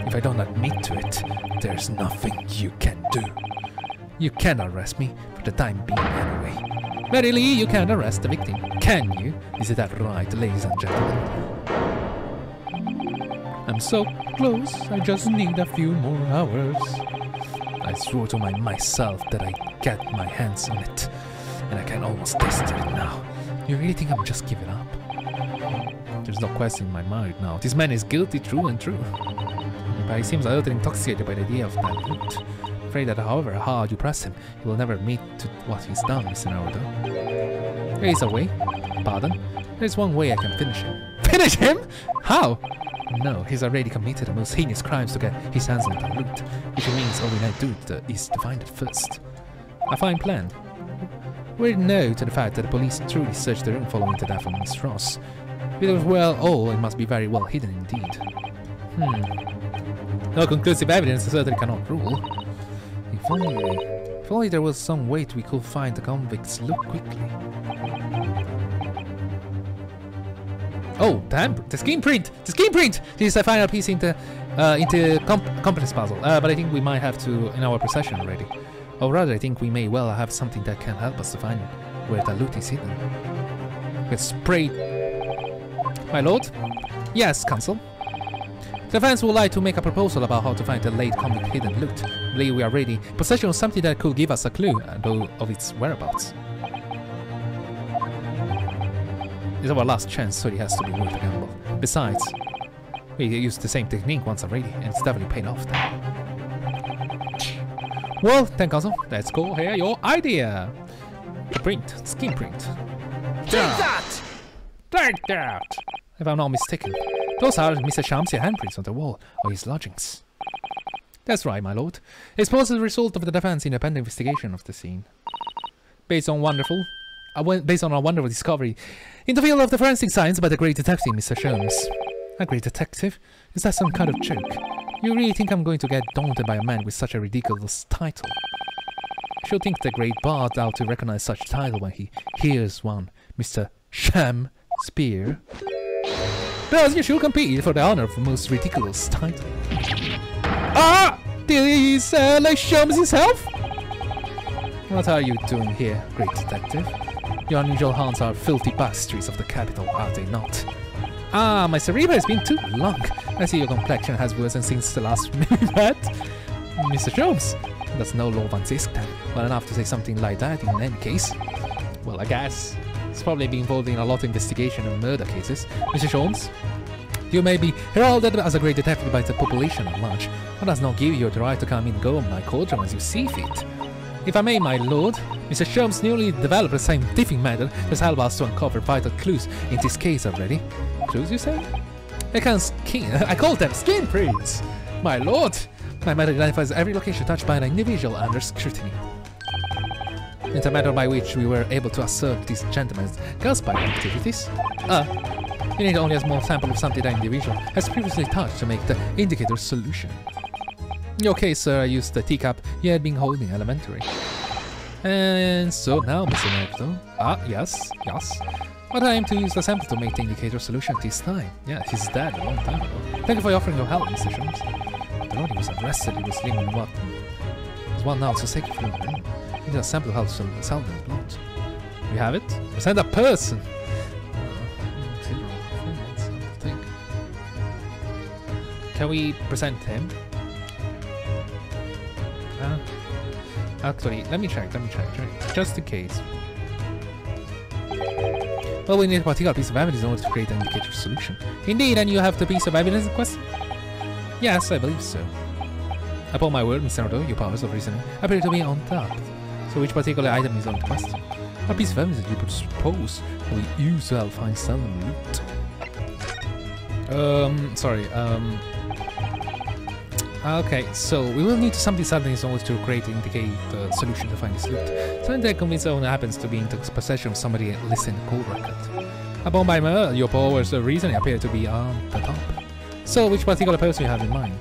If I don't admit to it, there's nothing you can do. You can't arrest me for the time being anyway. Verily, you can't arrest the victim, can you? Is that right, ladies and gentlemen? I'm so close, I just need a few more hours. I swore to myself that I'd get my hands on it, and I can almost taste it now. You really think I'm just giving up? There's no question in my mind now. This man is guilty, true and true. But he seems a little intoxicated by the idea of that loot. Afraid that however hard you press him, he will never admit to what he's done, Mr. Naruhodo. There is a way. Pardon? There's one way I can finish him. Finish him? How? No, he's already committed the most heinous crimes to get his hands on the loot, which means all we need to do is to find it first. A fine plan. We're new to the fact that the police truly searched the room following the death of Miss Ross. If it was well all, it must be very well hidden indeed. No conclusive evidence certainly cannot rule. If only there was some way we could find the convict's loot quickly. Oh, damn! The skin print! The skin print! This is the final piece into company's puzzle. But I think we might have to in our possession already. Or rather, I think we may well have something that can help us to find where the loot is hidden. Let's spray. My lord? Yes, counsel. The fans would like to make a proposal about how to find the late convict hidden loot. I believe we are ready in possession of something that could give us a clue, though, of its whereabouts. It's our last chance, so it has to be worth a gamble. Besides, we used the same technique once already, and it's definitely paid off then. Well, then, counsel, let's go hear your idea. The print, skin print. Take that! Take that! If I'm not mistaken, those are Mr. Shamsi's handprints on the wall of his lodgings. That's right, my lord. It's supposed the result of the defense independent investigation of the scene. Based on wonderful based on our wonderful discovery in the field of the forensic science by the great detective, Mr. Sholmes. A great detective? Is that some kind of joke? You really think I'm going to get daunted by a man with such a ridiculous title? I should think the great bard ought to recognize such title when he hears one, Mr. Shakespeare. Thus, you should compete for the honor of the most ridiculous title. Ah! This like Sholmes himself? What are you doing here, great detective? Your unusual haunts are filthy back streets of the capital, are they not? Ah, my cerebral has been too long. I see your complexion has worsened since the last we met. Mr. Sholmes, that's no law van Zisktan. Well enough to say something like that in any case. Well, I guess. It's probably been involved in a lot of investigation of murder cases. Mr. Sholmes, you may be heralded as a great detective by the population at large, but does not give you the right to come and go on my courtroom as you see fit. If I may, my lord, Mr. Sholmes newly developed a scientific method that's helped us to uncover vital clues in this case already. Clues, you say? I call them skin prints! My lord! My method identifies every location touched by an individual under scrutiny. It's a method by which we were able to assert this gentleman's gunspike activities. You need only a small sample of something that individual has previously touched to make the indicator solution. In your case, sir, I used the teacup you had been holding elementary. And so now, Mr. Naruhodo. Yes. But I aim to use the sample to make the indicator solution this time. Yeah, he's dead a long time ago. Thank you for offering your help, Mr. Sholmes. The Lord he was arrested, he was living in what? There's one now, so take it from the room. We need a sample help from Selden's blood. We have it? Present a person! Can we present him? Actually, let me check, just in case. Well, we need a particular piece of evidence in order to create an indicator solution. Indeed, and you have the piece of evidence in question? Yes, I believe so. Upon my word, Mr. Naruhodo, your powers of reasoning appear to be untapped. So which particular item is on the question? What piece of evidence do you propose we use to help find Selden loot? Okay, so we will need something sudden in order to create and indicate the solution to find this loot. Something that convinces owner happens to be in the possession of somebody listed in the cold record. Upon my word, your powers of reasoning appear to be on the top. So which particular person you have in mind?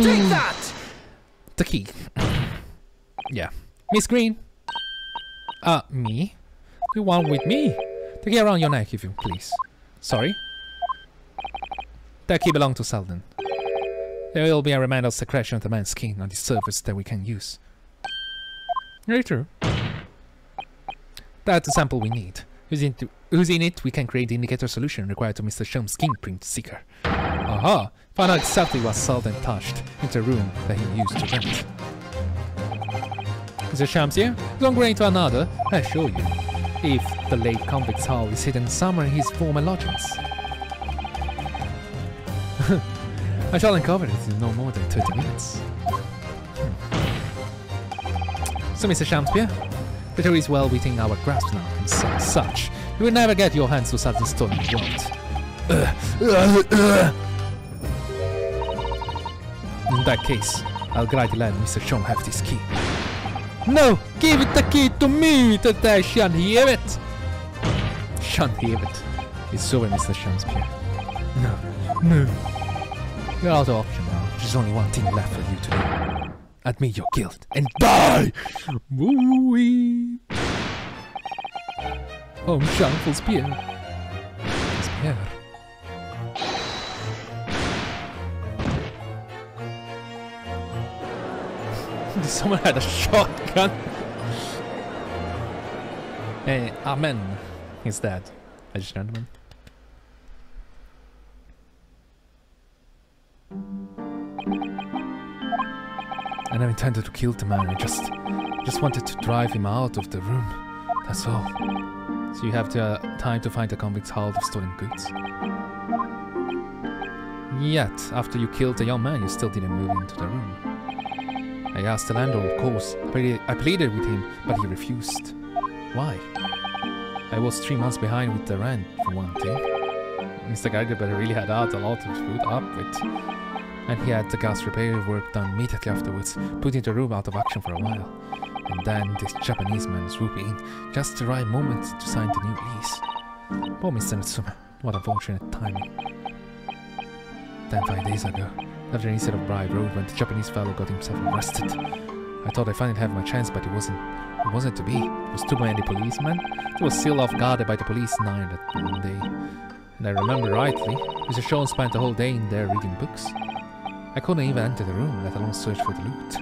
Take that! The key. Yeah. Miss Green? Me? The one with me? The key around your neck, if you please. Sorry? That key belongs to Selden. There will be a reminder of secretion of the man's skin on the surface that we can use. Very true. That's the sample we need. Using it, we can create the indicator solution required to Mr. Sholmes' skin-print seeker. Aha! Find out exactly what Selden touched into the room that he used to rent. Mr. Sholmes here? Don't go into another, I assure you. If the late convict's hull is hidden somewhere in his former lodgings. I shall uncover it in no more than 30 minutes. So, Mr. Sholmes, the jury is well within our grasp now, and such, you will never get your hands to such a stolen wealth. In that case, I'll gladly let Mr. Sholmes have this key. No! Give it the key to me! That I shan't hear it! Shan't hear it. It's over, Mr. Sholmes. No. You're out of option now. There's only one thing left for you to do. Admit your guilt and die! Woo-wee! Oh, shameful spear. Spear. Someone had a shotgun. Hey, amen. He's dead, ladies and gentlemen. I never intended to kill the man. I just wanted to drive him out of the room. That's all. So you have the time to find the convict's hold of stolen goods. Yet, after you killed the young man, you still didn't move into the room. I asked the landlord, of course. I pleaded with him, but he refused. Why? I was 3 months behind with the rent, for one thing. Mr. Geigerberger really had out a lot of food up with. And he had the gas repair work done immediately afterwards, putting the room out of action for a while. And then this Japanese man swooped in, just the right moment to sign the new lease. Poor Mr. Natsume, what unfortunate timing. Then 5 days ago, after an incident of Bribe Road when the Japanese fellow got himself arrested, I thought I finally had my chance, but it wasn't to be. There was too many policemen. He was still off guard by the police 9 that day. And I remember rightly, Mr. Sean spent the whole day in there reading books. I couldn't even enter the room, let alone search for the loot.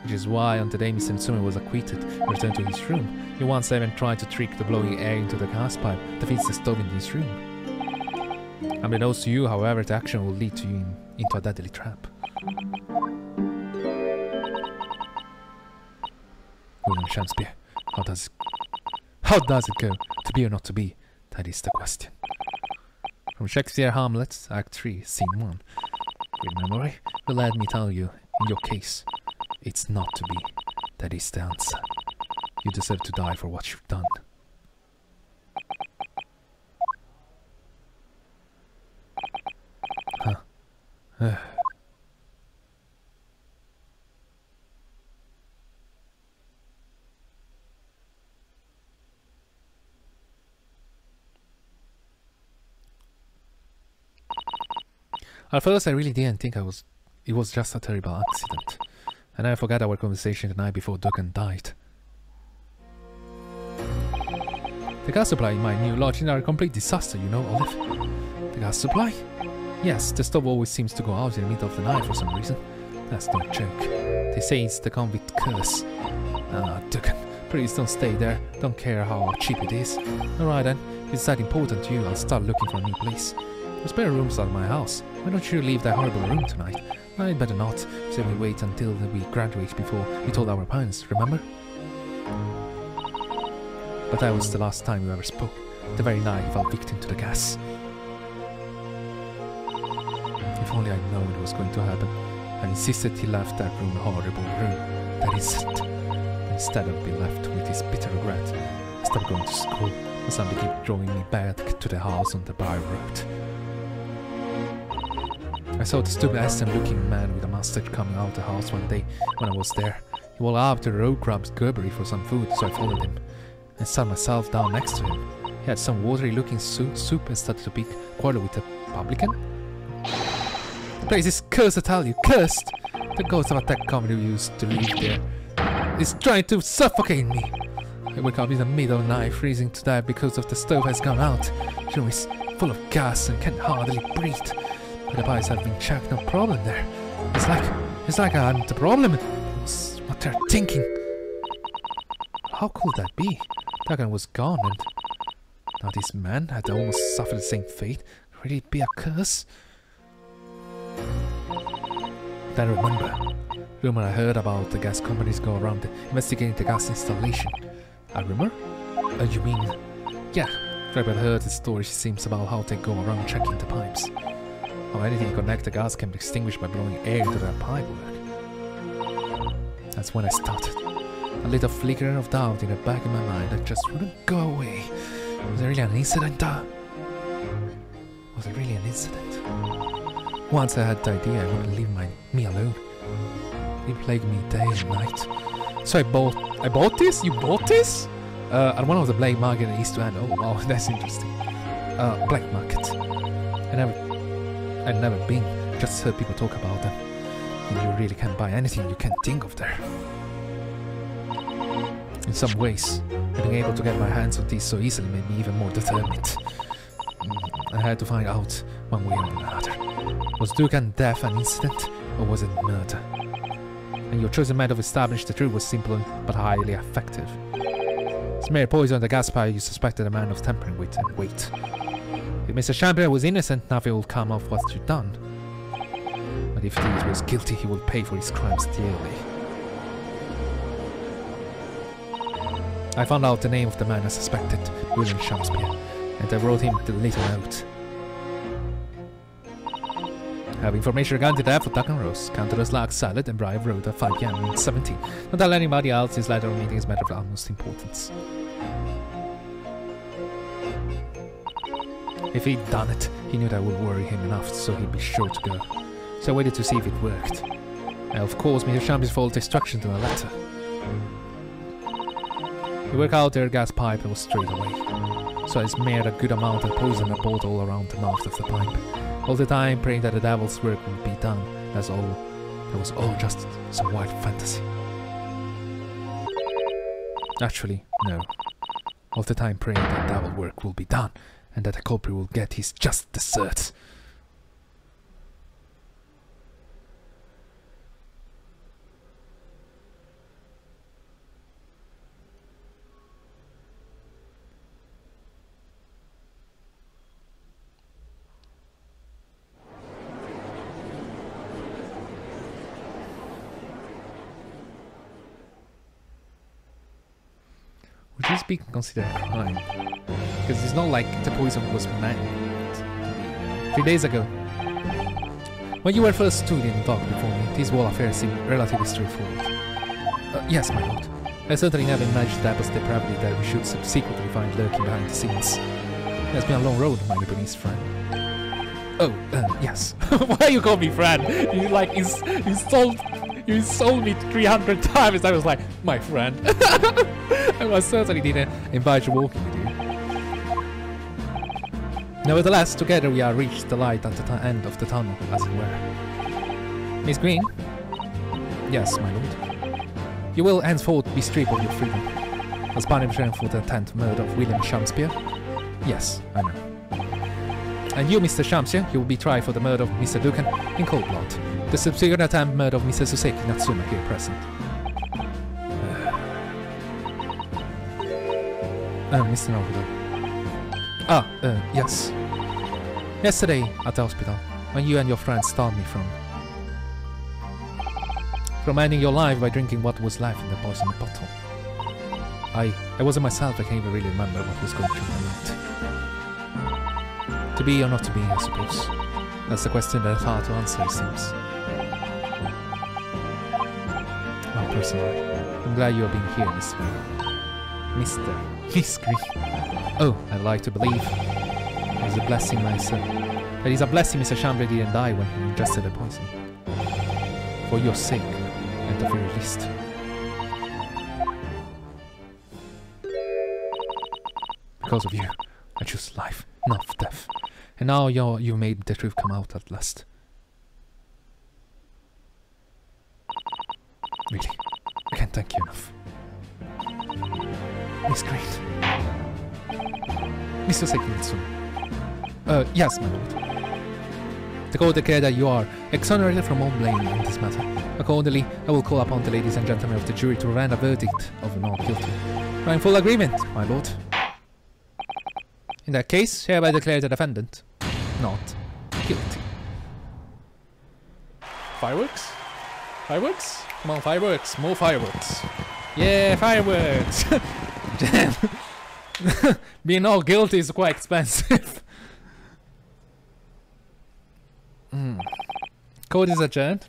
Which is why on the day Mr. Natsume was acquitted and returned to his room, he once even tried to trick the blowing air into the gas pipe that feeds the stove in his room. Unbeknownst to you, however, the action will lead you into a deadly trap. William Shakespeare, how does it go? To be or not to be? That is the question. From Shakespeare Hamlet, Act 3, Scene 1. Your memory will let me tell you, in your case, it's not to be. That is the answer. You deserve to die for what you've done. Huh. At first I really didn't think it was just a terrible accident. And I forgot our conversation the night before Duncan died. The gas supply in my new lodging are a complete disaster, you know, Olive. The gas supply? Yes, the stove always seems to go out in the middle of the night for some reason. That's no joke. They say it's the convict curse. Ah, Duncan, please don't stay there. Don't care how cheap it is. Alright then, if it's that important to you, I'll start looking for a new place. There's spare rooms at my house. Why don't you leave that horrible room tonight? I'd better not, so we wait until we graduate before we told our parents, remember? But that was the last time we ever spoke, the very night he fell victim to the gas. If only I'd known it was going to happen. I insisted he left that room, horrible room. That is it. Instead of being left with his bitter regret, I stopped going to school, and somebody kept drawing me back to the house on the Bar Road. I saw the stupid Aston-looking man with a mustache coming out of the house one day when I was there. He walked up to the road crab's Gerbery for some food, so I followed him and sat myself down next to him. He had some watery-looking soup and started to pick quarrel with the publican. The place is cursed, I tell you, cursed! The ghost of that comedy we used to live there is trying to suffocate me. I wake up in the middle of the night, freezing to death because of the stove has gone out. The room is full of gas and can hardly breathe. But the pipes have been checked, no problem there. It's like I'm the problem. It's what they're thinking. How could that be? Dagon was gone, and now this man had almost suffered the same fate. Could it be a curse? Then I remember, rumor I heard about the gas companies go around investigating the gas installation. A rumor? You mean? Yeah, Rebel heard the story seems about how they go around checking the pipes. How anything connected to gas can be extinguished by blowing air into their pipework. That's when I started. A little flickering of doubt in the back of my mind that just wouldn't go away. Was it really an incident? Was it really an incident? Once I had the idea I wouldn't leave me alone. It plagued me day and night. So I bought this? You bought this? At one of the black market in East End. Oh wow, that's interesting. Black market. I'd never been, just heard people talk about them. And you really can't buy anything you can't think of there. In some ways, being able to get my hands on these so easily made me even more determined. I had to find out one way or another. Was Dugan's death an incident, or was it murder? And your chosen method of establishing the truth was simple but highly effective. Smear poison on the gas pipe you suspected a man of tampering with, and wait. If Mr. Champion was innocent, nothing will come of what you've done. But if he was guilty, he will pay for his crimes dearly. I found out the name of the man I suspected, William Shakespeare, and I wrote him the little note. Have information regarding the death of Duck and Rose, Countess Lark Salad and Bribe Road at 5 PM in 17. Don't tell anybody else, this letter or meeting is a matter of utmost importance. If he'd done it, he knew that would worry him enough, so he'd be sure to go. So I waited to see if it worked. And of course, Mr. Champion's followed instructions to the letter. You work out their gas pipe and was straight away. So I smeared a good amount of poison and poured all around the mouth of the pipe. All the time praying that the devil's work would be done. That's all. It was all just some wild fantasy. Actually, no. All the time praying that devil work will be done and that the culprit will get his just desserts. Would this be considered a crime? Because it's not like the poison was meant to be. 3 days ago, when you were first stood in the dock before me, this whole affair seemed relatively straightforward. Yes, my lord. I certainly never imagined that was depravity that we should subsequently find lurking behind the scenes. It has been a long road, my Lebanese friend. Oh, yes. Why you call me friend? You like you insulted me 300 times. I was like, my friend. I certainly didn't invite you walking with you. Nevertheless, together we are reached the light at the end of the tunnel, as it were. Miss Green? Yes, my lord. You will henceforth be stripped of your freedom. As punishment for the 10th murder of William Shakespeare? Yes, I know. And you, Mr. Shamsia, you will be tried for the murder of Mr. Dukan in cold blood. The subsequent attempt murder of Mr. Suseki Natsume here present. Mr. Naruhodo. Yes. Yesterday, at the hospital, when you and your friends stopped me from ending your life by drinking what was left in the poisoned bottle. I wasn't myself, I can't even really remember what was going through my mind. To be or not to be, I suppose. That's the question that it's hard to answer, it seems. Well, personally, I'm glad you are being here, Miss Green. Oh, I'd like to believe it is a blessing, It is a blessing Mr. Chambray didn't die when he ingested the poison. For your sake, at the very least. Because of you, I choose life, not death. And now you made the truth come out at last. Really, I can't thank you enough. Miss Green. Mr. Sekinitsu. Yes, my lord. The court declared that you are exonerated from all blame in this matter. Accordingly, I will call upon the ladies and gentlemen of the jury to render a verdict of not guilty. I'm in full agreement, my lord. In that case, hereby declare the defendant not guilty. Fireworks? Fireworks? Come on, fireworks. More fireworks. Yeah, fireworks! Damn. Being not guilty is quite expensive. Court is adjourned.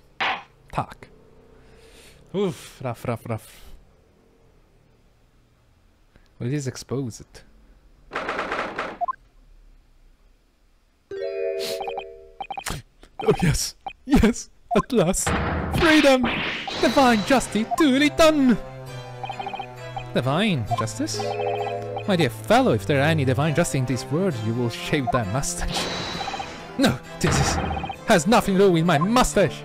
Talk. Oof, rough. Well, it is exposed. Oh yes, at last. Freedom! Divine justice duly done! Divine justice? My dear fellow, if there are any divine justice in this world, you will shave that mustache. No, has nothing to do with my mustache!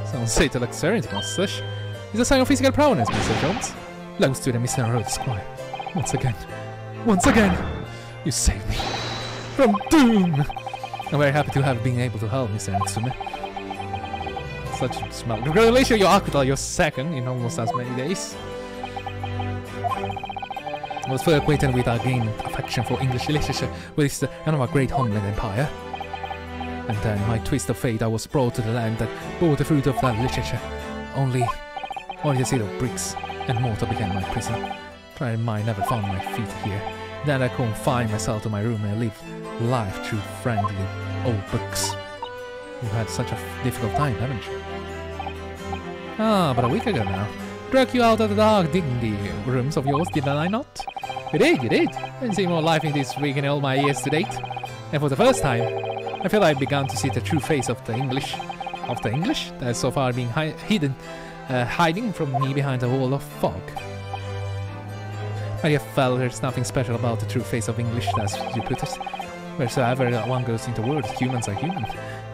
Sounds say to luxuriant mustache. It's a sign of physical prowess, Mr. Jones. Belongs to the Mr. Naruhodo Squire. Once again, you saved me from doom! I'm very happy to have been able to help Mr. Natsume. Such a smell. Congratulations, you're Akuta, you're second in almost as many days. I was further acquainted with our gained affection for English literature, which is the end of our great homeland empire. And then, my twist of fate, I was brought to the land that bore the fruit of that literature. Only the city of bricks and mortar became my prison. Pride mine never found my feet here. Then I confined myself to my room and lived life through friendly old books. You've had such a difficult time, haven't you? But a week ago now. Drug you out of the dark dignity rooms of yours, did I not? You did. I've seen more life in this week in all my years to date. And for the first time, I feel I've begun to see the true face of the English. That has so far been hiding from me behind a wall of fog. My dear fellow, there's nothing special about the true face of English, as you put it. Wheresoever one goes into words, humans are human,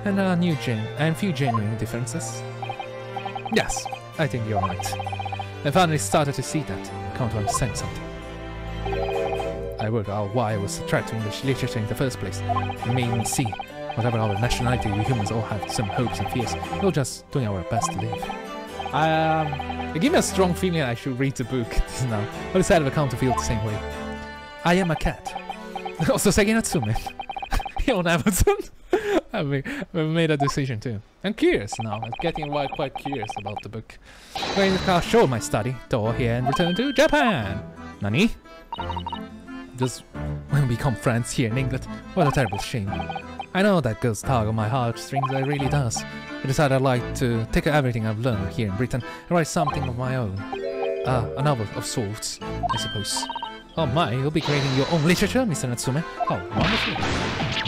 and few genuine differences. Yes, I think you're right. I finally started to see that. I can't understand something. I worked out why I was attracted to English literature in the first place. It made me see, whatever our nationality, we humans all have some hopes and fears. We're just doing our best to live. It gave me a strong feeling I should read the book now. I decided I come to feel the same way. I am a cat. Also, Seki Natsume. On Amazon. I've made a decision too. I'm curious now. I'm getting quite curious about the book. I'm going to show my study, tour here, and return to Japan. Nani? Just when we become friends here in England. What a terrible shame. I know that goes tug on my heartstrings, it really does. I decided I'd like to take everything I've learned here in Britain and write something of my own. A novel of sorts, I suppose. Oh my, you'll be creating your own literature, Mr. Natsume? Oh, wonderful.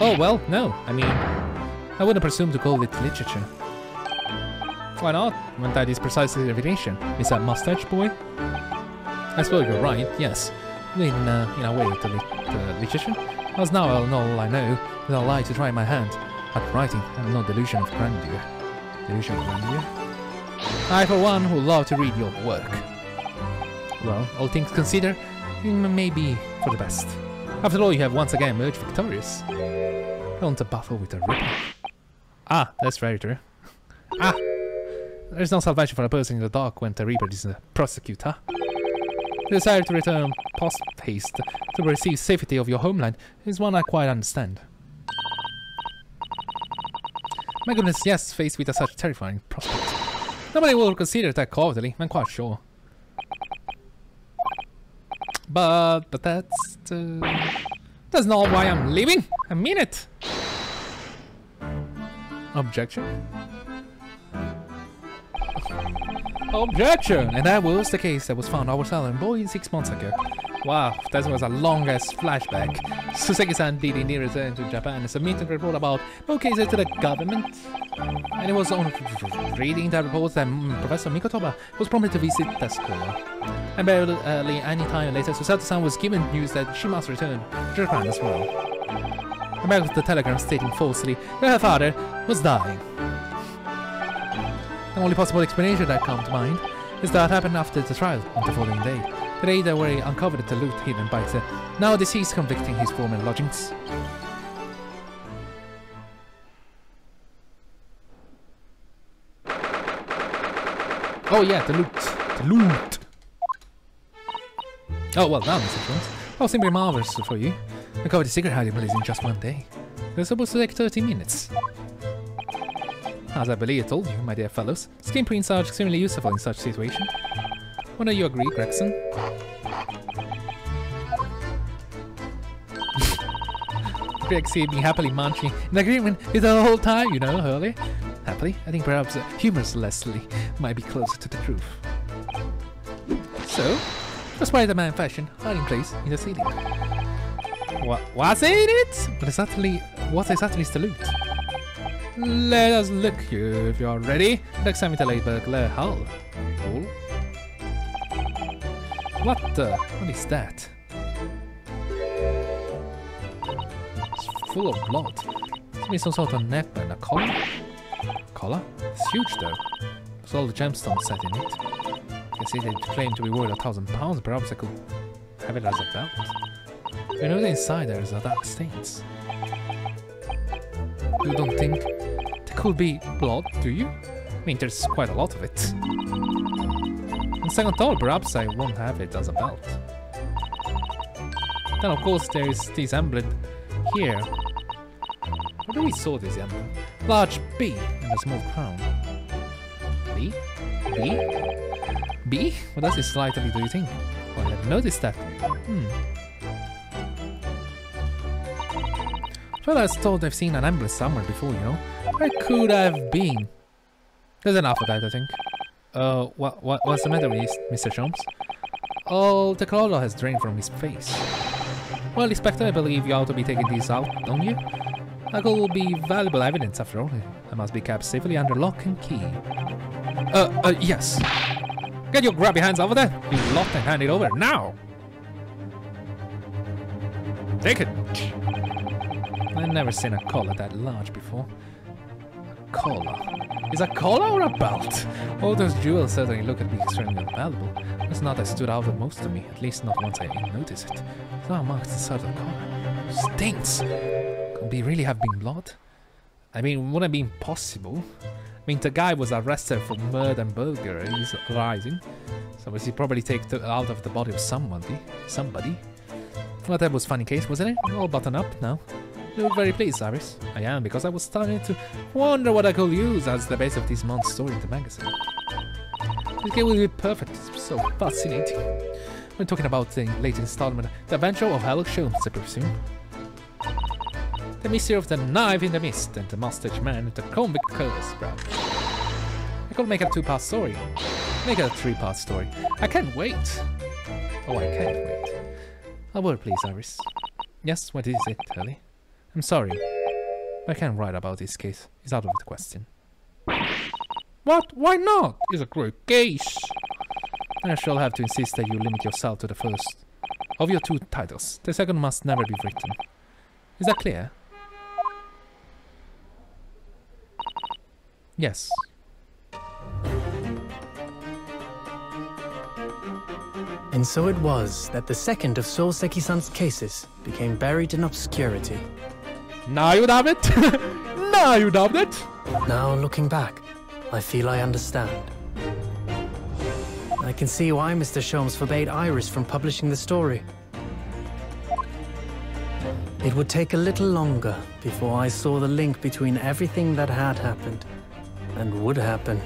Oh, well, no. I mean, I wouldn't presume to call it literature. Why not? When that is precisely the definition. Is that mustache boy? I suppose you're right, yes. In a way, the literature. As now I'll know all I know, without a lie to try my hand at writing, and no delusion of grandeur. Delusion of grandeur? I, for one, would love to read your work. Well, all things considered, it may be for the best. After all, you have once again emerged victorious. Don't baffle with a ripple. Ah, that's very true. Ah! There's no salvation for a person in the dark when the Reaper is a prosecutor. The desire to return post-haste to receive safety of your homeland is one I quite understand. My goodness, yes, faced with such terrifying prospect. Nobody will consider that cowardly, I'm quite sure. But that's not why I'm leaving. I mean it. Objection? Objection! And that was the case that was found our southern boy 6 months ago. Wow, that was a long-ass flashback. Suseki-san did in return to Japan and submitted a report about no cases to the government. And it was on reading that report that Professor Mikotoba was promised to visit the school. And barely any time later, Susato-san was given news that she must return to Japan as well. About the telegram stating falsely that her father was dying. The only possible explanation that comes to mind is that happened after the trial on the following day. The day that we uncovered the loot hidden by the now deceased convicting his former lodgings. Oh yeah, the loot. The loot! Oh, well done, Mr. Jones. Oh, simply marvelous for you. I covered the secret hiding place in just one day. It was supposed to take 30 minutes. As I believe I told you, my dear fellows, skin prints are extremely useful in such situations. Wouldn't you agree, Gregson? Greg seemed happily munching in agreement with the whole time, you know, Hurley. Happily, I think perhaps humorously might be closer to the truth. So, the Spider-Man fashion hiding place in the ceiling. What's in it? What exactly is the loot? Let us look here if you're ready. Let's examine the late burglar hull. What is that? It's full of blood. It's me some sort of neck and a collar. Collar? It's huge though. There's all the gemstones set in it. I can see they claim to be worth £1,000. Perhaps I could have it as a belt. You know the inside there is a dark stains. You don't think there could be blood, do you? I mean, there's quite a lot of it. On second thought, perhaps I won't have it as a belt. Then of course there is this emblem here. Where do we saw this emblem? Large B and a small crown. B? B? B? What does this slightly do you think? Well, I had noticed that. Well, I was told I've seen an emblem somewhere before, you know. Where could I have been? There's enough of that, I think. What's the matter with Mr. Sholmes? Oh, the color has drained from his face. Well, Inspector, I believe you ought to be taking these out, don't you? That will be valuable evidence after all. I must be kept safely under lock and key. Yes. Get your grubby hands over there, you lot, and hand it over now! Take it! I've never seen a collar that large before. A collar? Is a collar or a belt? All those jewels certainly look at me extremely valuable. It's not that stood out the most to me, at least not once I noticed it. Flower marks the side of the collar. Stinks! Could it really have been blood? I mean, wouldn't it be impossible? I mean, the guy was arrested for murder and burglary, he's rising. So was he probably taken out of the body of somebody? Well, that was a funny case, wasn't it? All buttoned up now. You look very pleased, Iris. I am, because I was starting to wonder what I could use as the base of this month's story in the magazine. This game will be perfect, it's so fascinating. We're talking about the latest installment, The Adventure of Sherlock Holmes, I presume. The mystery of the knife in the mist and the mustache man with the convict curse brow. I could make it a 2-part story. Make it a 3-part story. I can't wait. Oh, I can't wait. A word, please, Iris. Yes, what is it, Ellie? I'm sorry. I can't write about this case. It's out of the question. What? Why not? It's a great case. I shall have to insist that you limit yourself to the first of your 2 titles. The second must never be written. Is that clear? Yes. And so it was that the second of Souseki-san's cases became buried in obscurity. Now you have it! Now you have it! Now, looking back, I feel I understand. I can see why Mr. Sholmes forbade Iris from publishing the story. It would take a little longer before I saw the link between everything that had happened and would happen.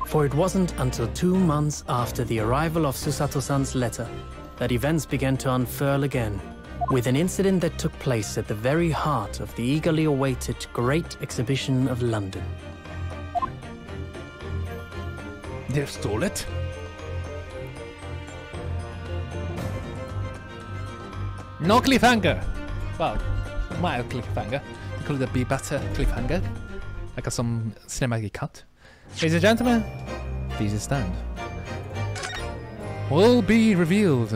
For it wasn't until 2 months after the arrival of Susato-san's letter that events began to unfurl again, with an incident that took place at the very heart of the eagerly awaited Great Exhibition of London. They stole it? No cliffhanger! Well, mild cliffhanger. Could it be better cliffhanger? Like some cinematic cut. Ladies and gentlemen, please stand. Will be revealed.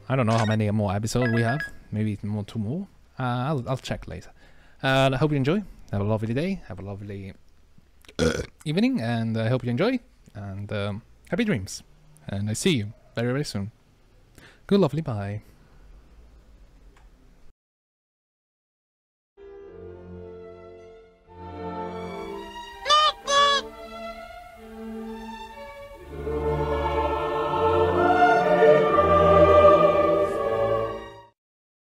I don't know how many more episodes we have. Maybe 2 more. I'll check later. I hope you enjoy. Have a lovely day. Have a lovely evening. And I hope you enjoy. And happy dreams. And I see you very, very soon. Good, lovely, bye.